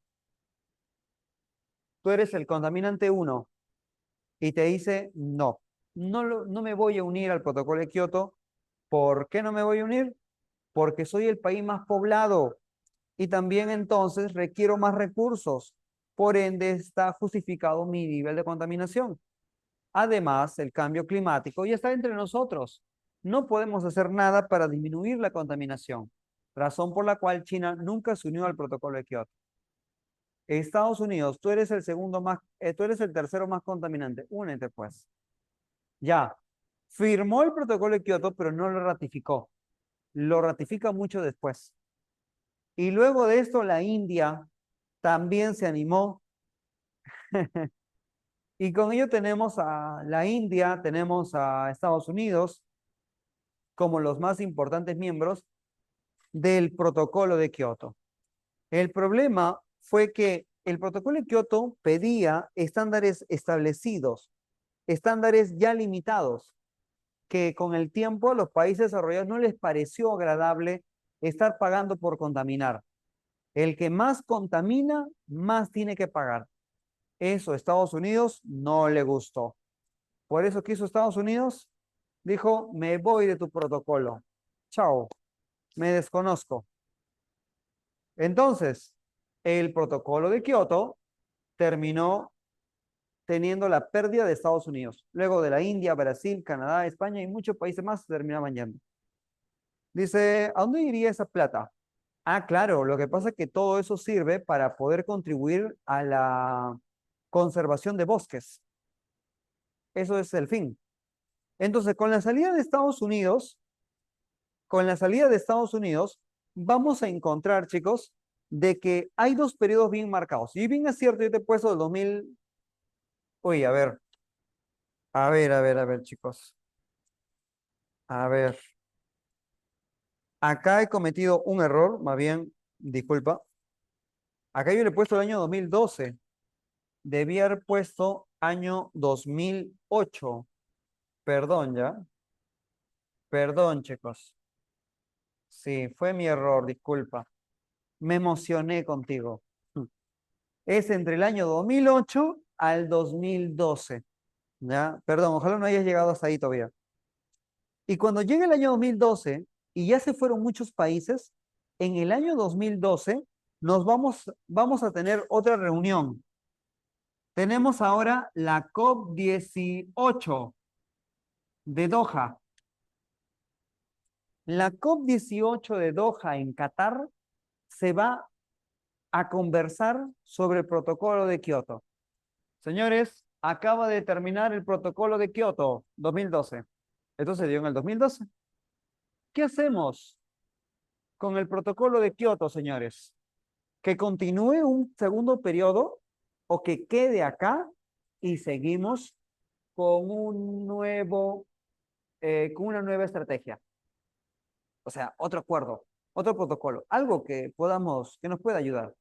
S1: Tú eres el contaminante 1 y te dice no. No me voy a unir al protocolo de Kioto. ¿Por qué no me voy a unir? Porque soy el país más poblado y también entonces requiero más recursos. Por ende, está justificado mi nivel de contaminación. Además, el cambio climático ya está entre nosotros. No podemos hacer nada para disminuir la contaminación, razón por la cual China nunca se unió al protocolo de Kioto. Estados Unidos, tú eres el tú eres el tercero más contaminante. Únete, pues. Ya. Firmó el protocolo de Kioto, pero no lo ratificó. Lo ratifica mucho después. Y luego de esto, la India también se animó. Y con ello tenemos a la India, tenemos a Estados Unidos como los más importantes miembros del protocolo de Kioto. El problema fue que el protocolo de Kioto pedía estándares establecidos, estándares ya limitados, que con el tiempo a los países desarrollados no les pareció agradable estar pagando por contaminar. El que más contamina, más tiene que pagar. Eso a Estados Unidos no le gustó. Por eso, ¿qué hizo Estados Unidos? Dijo, me voy de tu protocolo. Chao, me desconozco. Entonces, el protocolo de Kioto terminó teniendo la pérdida de Estados Unidos. Luego de la India, Brasil, Canadá, España y muchos países más se terminaban yendo. Dice, ¿a dónde iría esa plata? Ah, claro, lo que pasa es que todo eso sirve para poder contribuir a la conservación de bosques. Eso es el fin. Entonces, con la salida de Estados Unidos, vamos a encontrar, chicos, de que hay dos periodos bien marcados. Y bien es cierto, yo te he puesto del 2000. Uy, a ver, chicos. A ver. Acá he cometido un error, más bien, disculpa. Acá yo le he puesto el año 2012. Debí haber puesto año 2008. Perdón, ¿ya? Perdón, chicos. Sí, fue mi error, disculpa. Me emocioné contigo. Es entre el año 2008 al 2012. ¿Ya? Perdón, ojalá no hayas llegado hasta ahí todavía. Y cuando llegue el año 2012 y ya se fueron muchos países, en el año 2012 vamos a tener otra reunión. Tenemos ahora la COP18. de Doha. La COP18 de Doha en Qatar se va a conversar sobre el protocolo de Kioto. Señores, acaba de terminar el protocolo de Kioto 2012. Esto se dio en el 2012. ¿Qué hacemos con el protocolo de Kioto, señores? ¿Que continúe un segundo periodo o que quede acá y seguimos con con una nueva estrategia? O sea, otro acuerdo, otro protocolo, algo que que nos pueda ayudar,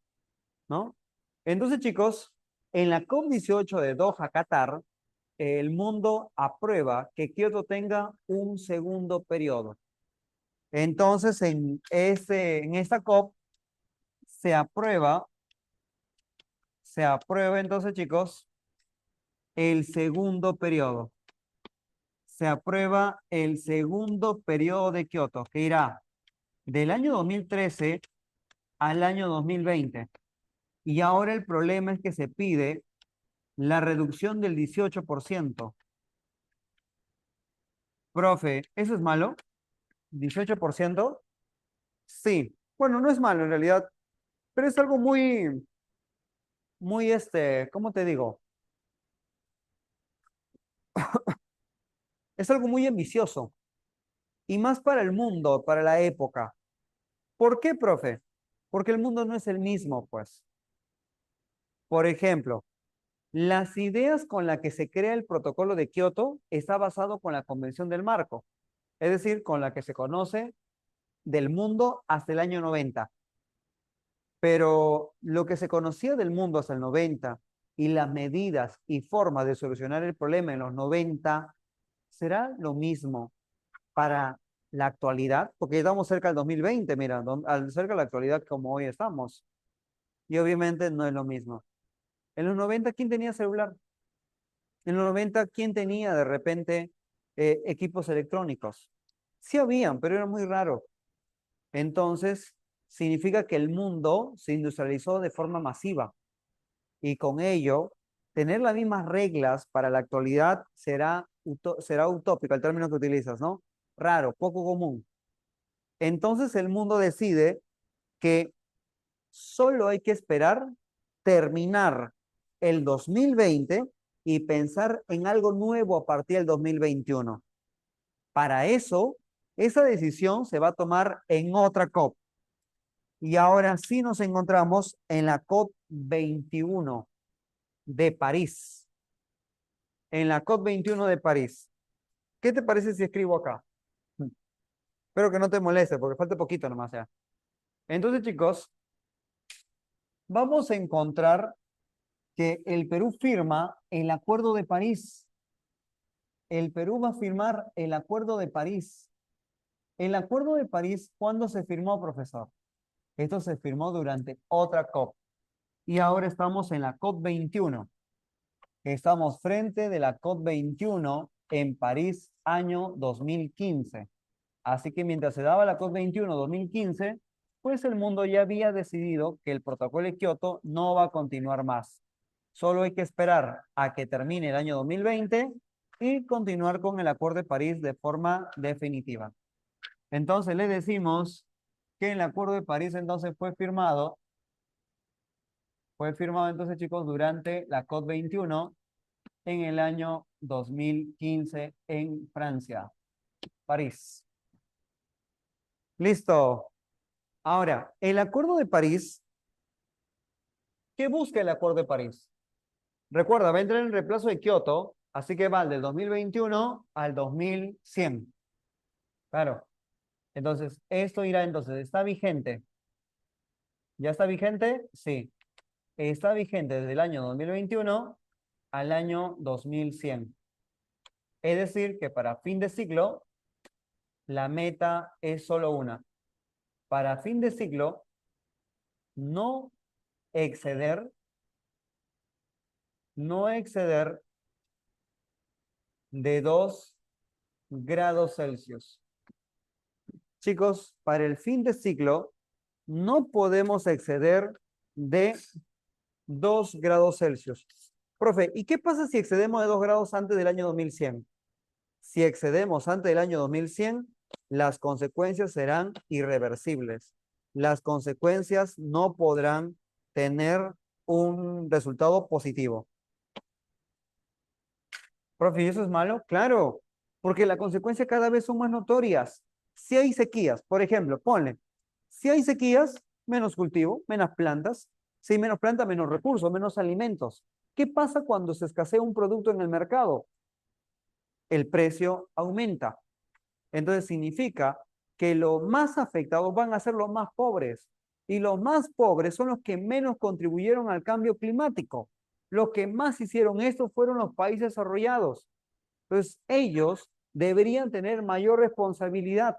S1: ¿no? Entonces, chicos, en la COP18 de Doha, Qatar, el mundo aprueba que Kioto tenga un segundo periodo. Entonces, en esta COP se aprueba entonces, chicos, el segundo periodo. Se aprueba el segundo periodo de Kioto, que irá del año 2013 al año 2020. Y ahora el problema es que se pide la reducción del 18%. Profe, ¿eso es malo? ¿18%? Sí. Bueno, no es malo en realidad, pero es algo muy, ¿cómo te digo? Es algo muy ambicioso y más para el mundo, para la época. ¿Por qué, profe? Porque el mundo no es el mismo, pues. Por ejemplo, las ideas con las que se crea el protocolo de Kioto está basado con la Convención del Marco, es decir, con la que se conoce del mundo hasta el año 90. Pero lo que se conocía del mundo hasta el 90 y las medidas y formas de solucionar el problema en los 90 será lo mismo para la actualidad, porque estamos cerca del 2020, mira, cerca de la actualidad como hoy estamos. Y obviamente no es lo mismo. En los 90, ¿quién tenía celular? En los 90, ¿quién tenía de repente equipos electrónicos? Sí habían, pero era muy raro. Entonces, significa que el mundo se industrializó de forma masiva y con ello, tener las mismas reglas para la actualidad será utópico, el término que utilizas, ¿no? Raro, poco común. Entonces el mundo decide que solo hay que esperar terminar el 2020 y pensar en algo nuevo a partir del 2021. Para eso, esa decisión se va a tomar en otra COP. Y ahora sí nos encontramos en la COP 21 de París. En la COP 21 de París. ¿Qué te parece si escribo acá? Espero que no te moleste porque falta poquito nomás ya. Entonces, chicos, vamos a encontrar que el Perú firma el Acuerdo de París. El Perú va a firmar el Acuerdo de París. El Acuerdo de París, ¿cuándo se firmó, profesor? Esto se firmó durante otra COP. Y ahora estamos en la COP 21. Estamos frente de la COP 21 en París, año 2015. Así que mientras se daba la COP21 2015, pues el mundo ya había decidido que el protocolo de Kioto no va a continuar más. Solo hay que esperar a que termine el año 2020 y continuar con el Acuerdo de París de forma definitiva. Entonces le decimos que el Acuerdo de París entonces fue firmado entonces, chicos, durante la COP21 en el año 2015 en Francia, París. Listo. Ahora, el Acuerdo de París, ¿qué busca el Acuerdo de París? Recuerda, va a entrar en reemplazo de Kioto, así que va del 2021 al 2100. Claro. Entonces, esto irá entonces, ¿está vigente? ¿Ya está vigente? Sí. Está vigente desde el año 2021 al año 2100. Es decir, que para fin de siglo, la meta es solo una. Para fin de siglo, no exceder, no exceder de 2 grados Celsius. Chicos, para el fin de ciclo no podemos exceder de 2 grados Celsius. Profe, ¿y qué pasa si excedemos de 2 grados antes del año 2100? Si excedemos antes del año 2100, las consecuencias serán irreversibles. Las consecuencias no podrán tener un resultado positivo. Profe, ¿y eso es malo? Claro, porque las consecuencias cada vez son más notorias. Si hay sequías, por ejemplo, ponle, si hay sequías, menos cultivo, menos plantas. Si hay menos plantas, menos recursos, menos alimentos. ¿Qué pasa cuando se escasea un producto en el mercado? El precio aumenta. Entonces significa que los más afectados van a ser los más pobres. Y los más pobres son los que menos contribuyeron al cambio climático. Los que más hicieron esto fueron los países desarrollados. Entonces, ellos deberían tener mayor responsabilidad.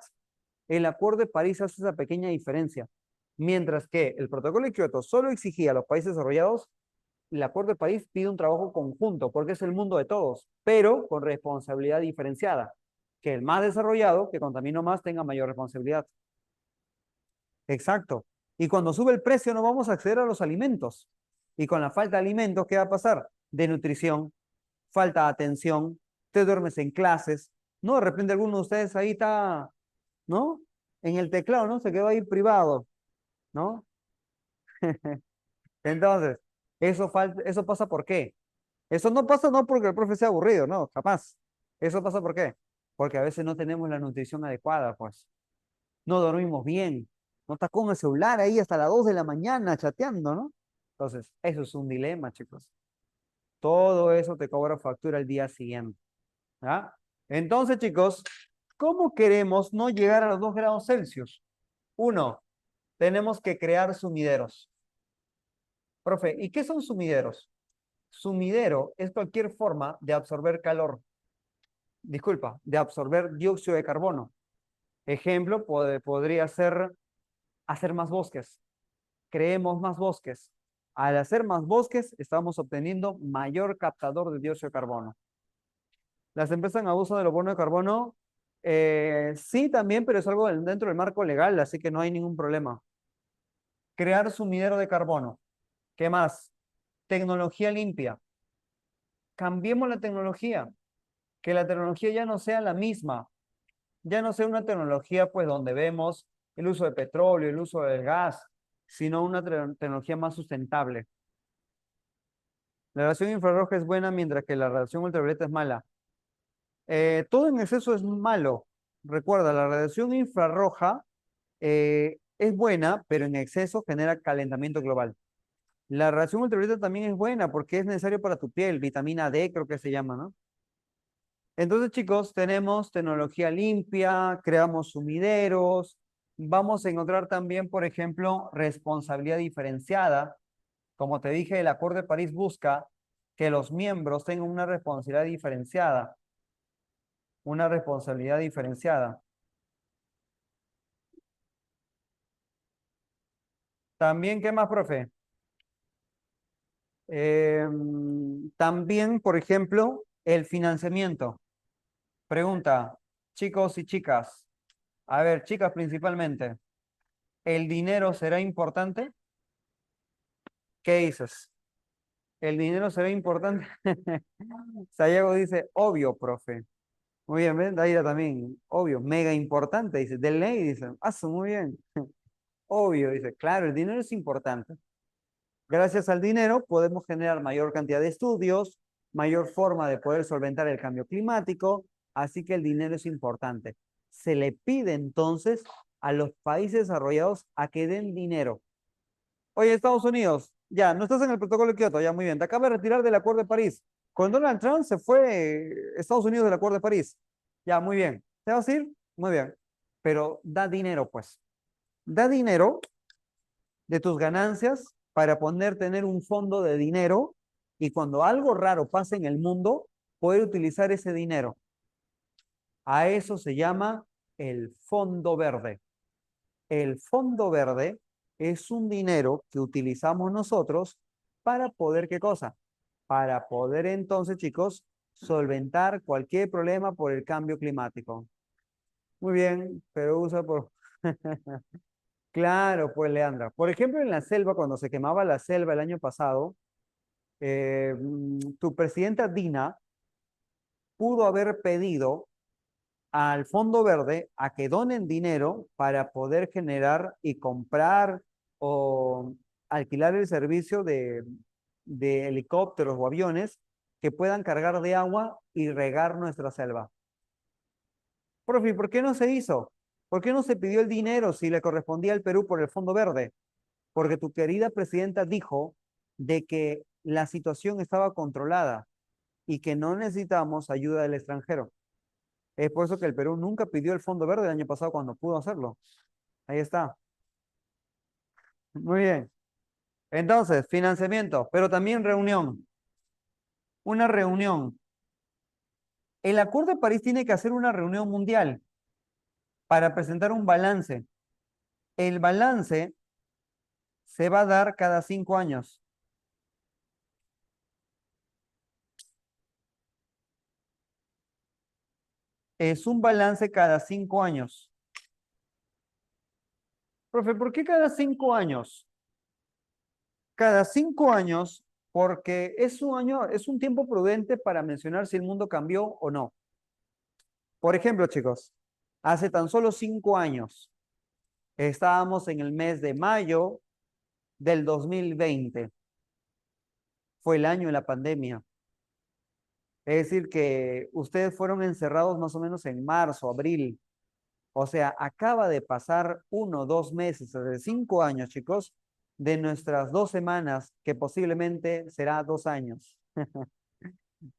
S1: El Acuerdo de París hace esa pequeña diferencia. Mientras que el Protocolo de Kioto solo exigía a los países desarrollados, el Acuerdo de París pide un trabajo conjunto, porque es el mundo de todos, pero con responsabilidad diferenciada. Que el más desarrollado, que contamina más, tenga mayor responsabilidad. Exacto. Y cuando sube el precio, no vamos a acceder a los alimentos. Y con la falta de alimentos, ¿qué va a pasar? Desnutrición, falta de atención, te duermes en clases, ¿no? De repente alguno de ustedes ahí está, ¿no? En el teclado, ¿no? Se quedó ahí privado, ¿no? Entonces, eso pasa ¿por qué? Eso no pasa no porque el profe sea aburrido, no, capaz. Eso pasa ¿por qué? Porque a veces no tenemos la nutrición adecuada, pues. No dormimos bien. No estás con el celular ahí hasta las 2 de la mañana chateando, ¿no? Entonces, eso es un dilema, chicos. Todo eso te cobra factura el día siguiente. ¿Ah? Entonces, chicos, ¿cómo queremos no llegar a los 2 grados Celsius? Uno, tenemos que crear sumideros. Profe, ¿y qué son sumideros? Sumidero es cualquier forma de absorber calor. Disculpa, de absorber dióxido de carbono. Ejemplo, podría ser hacer más bosques. Creemos más bosques. Al hacer más bosques, estamos obteniendo mayor captador de dióxido de carbono. ¿Las empresas en abuso del bono de carbono? Sí, también, pero es algo dentro del marco legal, así que no hay ningún problema. Crear sumidero de carbono. ¿Qué más? Tecnología limpia. Cambiemos la tecnología. Que la tecnología ya no sea la misma. Ya no sea una tecnología, pues, donde vemos el uso de petróleo, el uso del gas, sino una tecnología más sustentable. La radiación infrarroja es buena, mientras que la radiación ultravioleta es mala. Todo en exceso es malo. Recuerda, la radiación infrarroja es buena, pero en exceso genera calentamiento global. La radiación ultravioleta también es buena porque es necesario para tu piel, vitamina D creo que se llama, ¿no? Entonces, chicos, tenemos tecnología limpia, creamos sumideros, vamos a encontrar también, por ejemplo, responsabilidad diferenciada. Como te dije, el Acuerdo de París busca que los miembros tengan una responsabilidad diferenciada. Una responsabilidad diferenciada. También, ¿qué más, profe? También, por ejemplo, el financiamiento. Pregunta, chicos y chicas. A ver, chicas principalmente. ¿El dinero será importante? ¿Qué dices? ¿El dinero será importante? Sayago dice, obvio, profe. Muy bien, ¿ven? Daira también, obvio, mega importante, dice. De ley, dice. Ah, muy bien. Obvio, dice. Claro, el dinero es importante. Gracias al dinero podemos generar mayor cantidad de estudios, mayor forma de poder solventar el cambio climático, así que el dinero es importante. Se le pide entonces a los países desarrollados a que den dinero. Oye, Estados Unidos, ya, no estás en el protocolo de Kioto, ya muy bien, te acabas de retirar del Acuerdo de París. Con Donald Trump se fue Estados Unidos del Acuerdo de París. Ya, muy bien. ¿Te vas a ir? Muy bien. Pero da dinero, pues. Da dinero de tus ganancias para tener un fondo de dinero y cuando algo raro pase en el mundo, poder utilizar ese dinero. A eso se llama el fondo verde. El fondo verde es un dinero que utilizamos nosotros para poder, ¿qué cosa? Para poder entonces, chicos, solventar cualquier problema por el cambio climático. Muy bien, pero usa por... Claro, pues, Leandra. Por ejemplo, en la selva, cuando se quemaba la selva el año pasado, tu presidenta Dina pudo haber pedido al Fondo Verde a que donen dinero para poder generar y comprar o alquilar el servicio de helicópteros o aviones que puedan cargar de agua y regar nuestra selva. Profe, ¿por qué no se hizo? ¿Por qué no se pidió el dinero si le correspondía al Perú por el Fondo Verde? Porque tu querida presidenta dijo de que la situación estaba controlada y que no necesitamos ayuda del extranjero. Es por eso que el Perú nunca pidió el Fondo Verde el año pasado cuando pudo hacerlo. Ahí está. Muy bien. Entonces, financiamiento, pero también reunión. Una reunión. El Acuerdo de París tiene que hacer una reunión mundial para presentar un balance. El balance se va a dar cada 5 años. Es un balance cada 5 años. Profe, ¿por qué cada 5 años? Cada 5 años, porque es un año, es un tiempo prudente para mencionar si el mundo cambió o no. Por ejemplo, chicos, hace tan solo 5 años estábamos en el mes de mayo del 2020. Fue el año de la pandemia. Es decir, que ustedes fueron encerrados más o menos en marzo, abril. O sea, acaba de pasar 1 o 2 meses, de 5 años, chicos, de nuestras 2 semanas, que posiblemente será 2 años,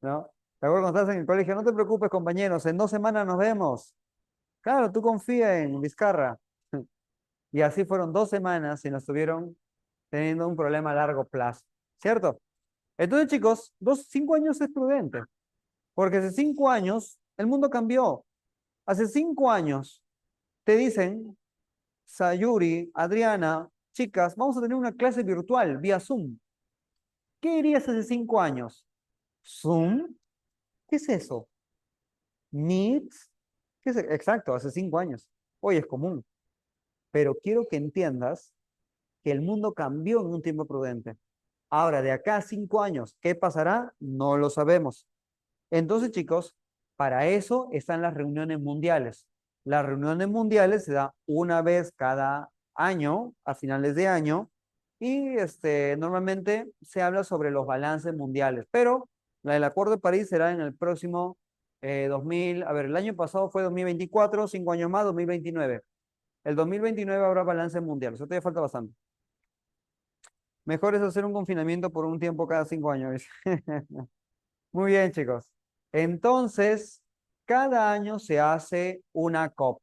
S1: ¿no? ¿Te acuerdas cuando estás en el colegio? No te preocupes, compañeros, en 2 semanas nos vemos. Claro, tú confía en Vizcarra. Y así fueron 2 semanas y nos estuvieron teniendo un problema a largo plazo, ¿cierto? Entonces, chicos, 5 años es prudente, porque hace 5 años el mundo cambió. Hace 5 años te dicen, Sayuri, Adriana, chicas, vamos a tener una clase virtual vía Zoom. ¿Qué dirías hace 5 años? ¿Zoom? ¿Qué es eso? ¿Meet? ¿Qué es? Exacto, hace 5 años. Hoy es común. Pero quiero que entiendas que el mundo cambió en un tiempo prudente. Ahora, de acá a 5 años, ¿qué pasará? No lo sabemos. Entonces, chicos, para eso están las reuniones mundiales. Las reuniones mundiales se da una vez cada año, a finales de año, y normalmente se habla sobre los balances mundiales, pero la del Acuerdo de París será en el próximo 2000, a ver, el año pasado fue 2024, 5 años más, 2029. El 2029 habrá balance mundial, eso todavía falta bastante. Mejor es hacer un confinamiento por un tiempo cada 5 años. Muy bien, chicos. Entonces, cada año se hace una COP.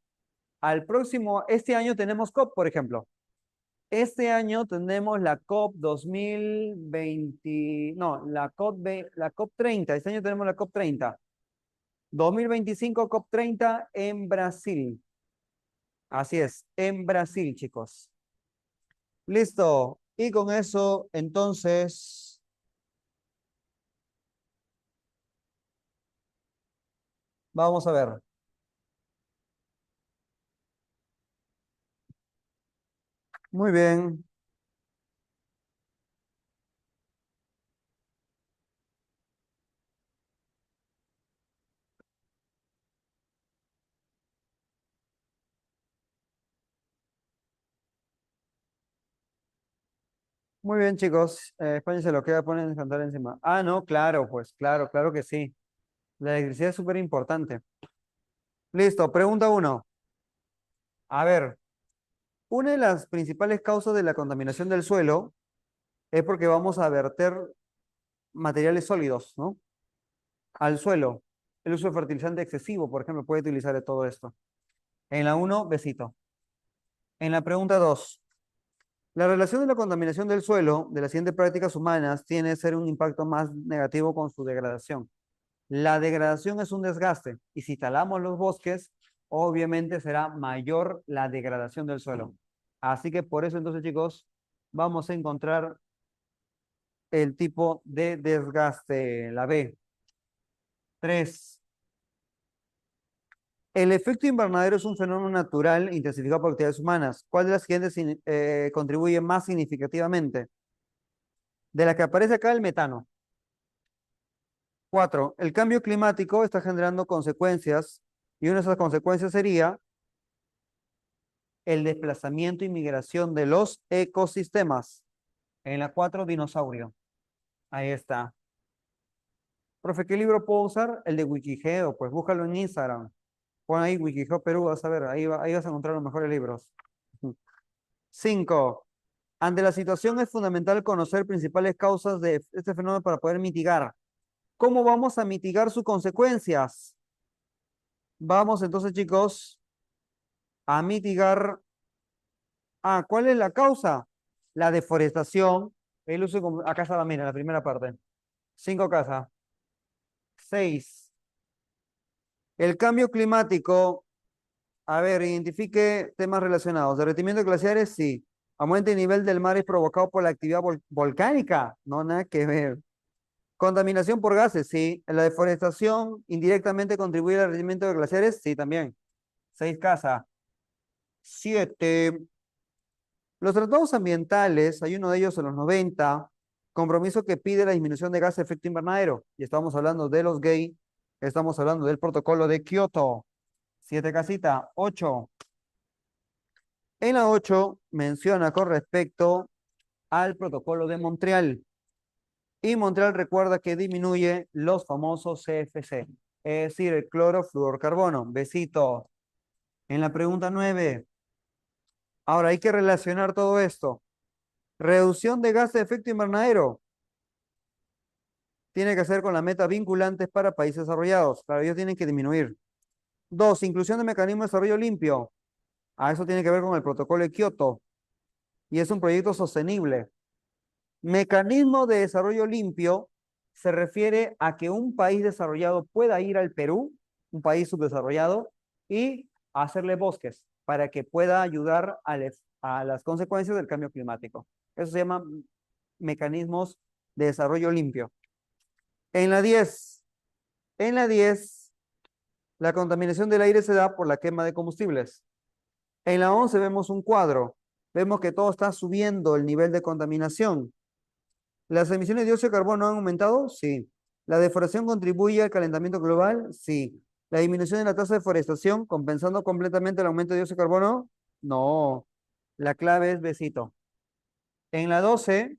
S1: Este año tenemos COP, por ejemplo. Este año tenemos la COP 2020, no, la COP 30. Este año tenemos la COP 30. 2025 COP 30 en Brasil. Así es, en Brasil, chicos. Listo. Y con eso, entonces, vamos a ver. Muy bien. Muy bien, chicos. España se lo queda poner en cantar encima. Ah, no, claro, pues, claro, claro que sí. La electricidad es súper importante. Listo, pregunta uno. A ver, una de las principales causas de la contaminación del suelo es porque vamos a verter materiales sólidos, ¿no? Al suelo. El uso de fertilizante excesivo, por ejemplo, puede utilizar de todo esto. En la uno, besito. En la pregunta 2. La relación de la contaminación del suelo de las siguientes prácticas humanas tiene que ser un impacto más negativo con su degradación. La degradación es un desgaste y si talamos los bosques, obviamente será mayor la degradación del suelo. Así que por eso entonces, chicos, vamos a encontrar el tipo de desgaste, la B. 3. El efecto invernadero es un fenómeno natural intensificado por actividades humanas. ¿Cuál de las siguientes contribuye más significativamente? De la que aparece acá, el metano. 4. El cambio climático está generando consecuencias Y una de esas consecuencias sería el desplazamiento y migración de los ecosistemas. En la 4, dinosaurio. Ahí está. Profe, ¿qué libro puedo usar? El de Wikigeo, pues búscalo en Instagram. Pon ahí Wikigeo Perú, vas a ver, ahí vas a encontrar los mejores libros. 5. Ante la situación es fundamental conocer principales causas de este fenómeno para poder mitigar. ¿Cómo vamos a mitigar sus consecuencias? Vamos entonces, chicos, a mitigar. ¿Cuál es la causa? La deforestación, el uso, acá está la mira, la primera parte. 5 casas. 6. El cambio climático. A ver, identifique temas relacionados. Derretimiento de glaciares, sí. Aumento de nivel del mar es provocado por la actividad volcánica. No, nada que ver. Contaminación por gases, sí. La deforestación indirectamente contribuye al derretimiento de glaciares, sí, también. 6 casas. 7. Los tratados ambientales, hay uno de ellos en los 90, compromiso que pide la disminución de gases de efecto invernadero. Y estamos hablando de los gay, estamos hablando del protocolo de Kioto. 7 casitas. 8. En la 8 menciona con respecto al protocolo de Montreal. Y Montreal recuerda que disminuye los famosos CFC, es decir, el clorofluorcarbono. Besito. En la pregunta 9. Ahora hay que relacionar todo esto. Reducción de gases de efecto invernadero. Tiene que hacer con las metas vinculantes para países desarrollados. Claro, ellos tienen que disminuir. 2. Inclusión de mecanismo de desarrollo limpio. Eso tiene que ver con el protocolo de Kioto. Y es un proyecto sostenible. Mecanismo de desarrollo limpio se refiere a que un país desarrollado pueda ir al Perú, un país subdesarrollado, y hacerle bosques para que pueda ayudar a las consecuencias del cambio climático. Eso se llama mecanismos de desarrollo limpio. En la 10, la contaminación del aire se da por la quema de combustibles. En la 11 vemos un cuadro. Vemos que todo está subiendo el nivel de contaminación. ¿Las emisiones de dióxido de carbono han aumentado? Sí. ¿La deforestación contribuye al calentamiento global? Sí. ¿La disminución de la tasa de deforestación compensando completamente el aumento de dióxido de carbono? No. La clave es besito. En la 12,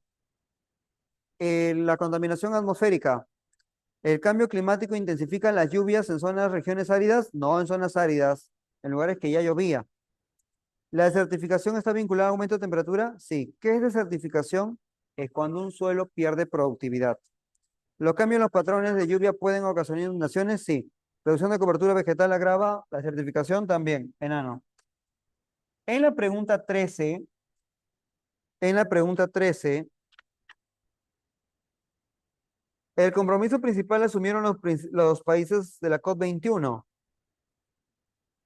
S1: la contaminación atmosférica. ¿El cambio climático intensifica las lluvias en regiones áridas? No, en zonas áridas, en lugares que ya llovía. ¿La desertificación está vinculada a aumento de temperatura? Sí. ¿Qué es desertificación? Es cuando un suelo pierde productividad. ¿Los cambios en los patrones de lluvia pueden ocasionar inundaciones? Sí. ¿Reducción de cobertura vegetal agrava la desertificación? También, enano. En la pregunta 13, el compromiso principal asumieron los países de la COP21.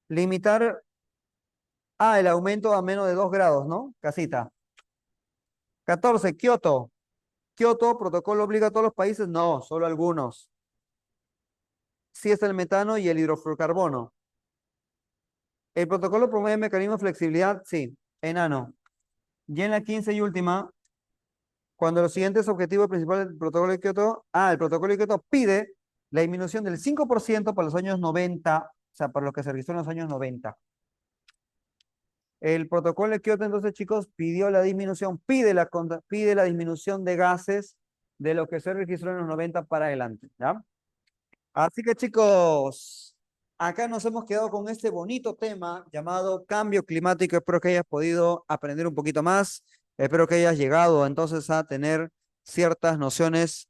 S1: Limitar el aumento a menos de 2 grados, ¿no? Casita. 14, Kioto. Kioto, protocolo obliga a todos los países. No, solo algunos. Sí es el metano y el hidrofluorcarbono. ¿El protocolo promueve mecanismos de flexibilidad? Sí, enano. Y en la 15 y última, cuando los siguientes objetivos principales del protocolo de Kioto, el protocolo de Kioto pide la disminución del 5% para los años 90, o sea, para lo que se registró en los años 90. El protocolo de Kioto, entonces, chicos, pidió la disminución, pide la disminución de gases de lo que se registró en los 90 para adelante, ¿ya? Así que, chicos, acá nos hemos quedado con este bonito tema llamado cambio climático. Espero que hayas podido aprender un poquito más. Espero que hayas llegado entonces a tener ciertas nociones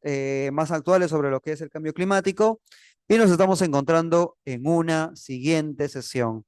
S1: más actuales sobre lo que es el cambio climático. Y nos estamos encontrando en una siguiente sesión.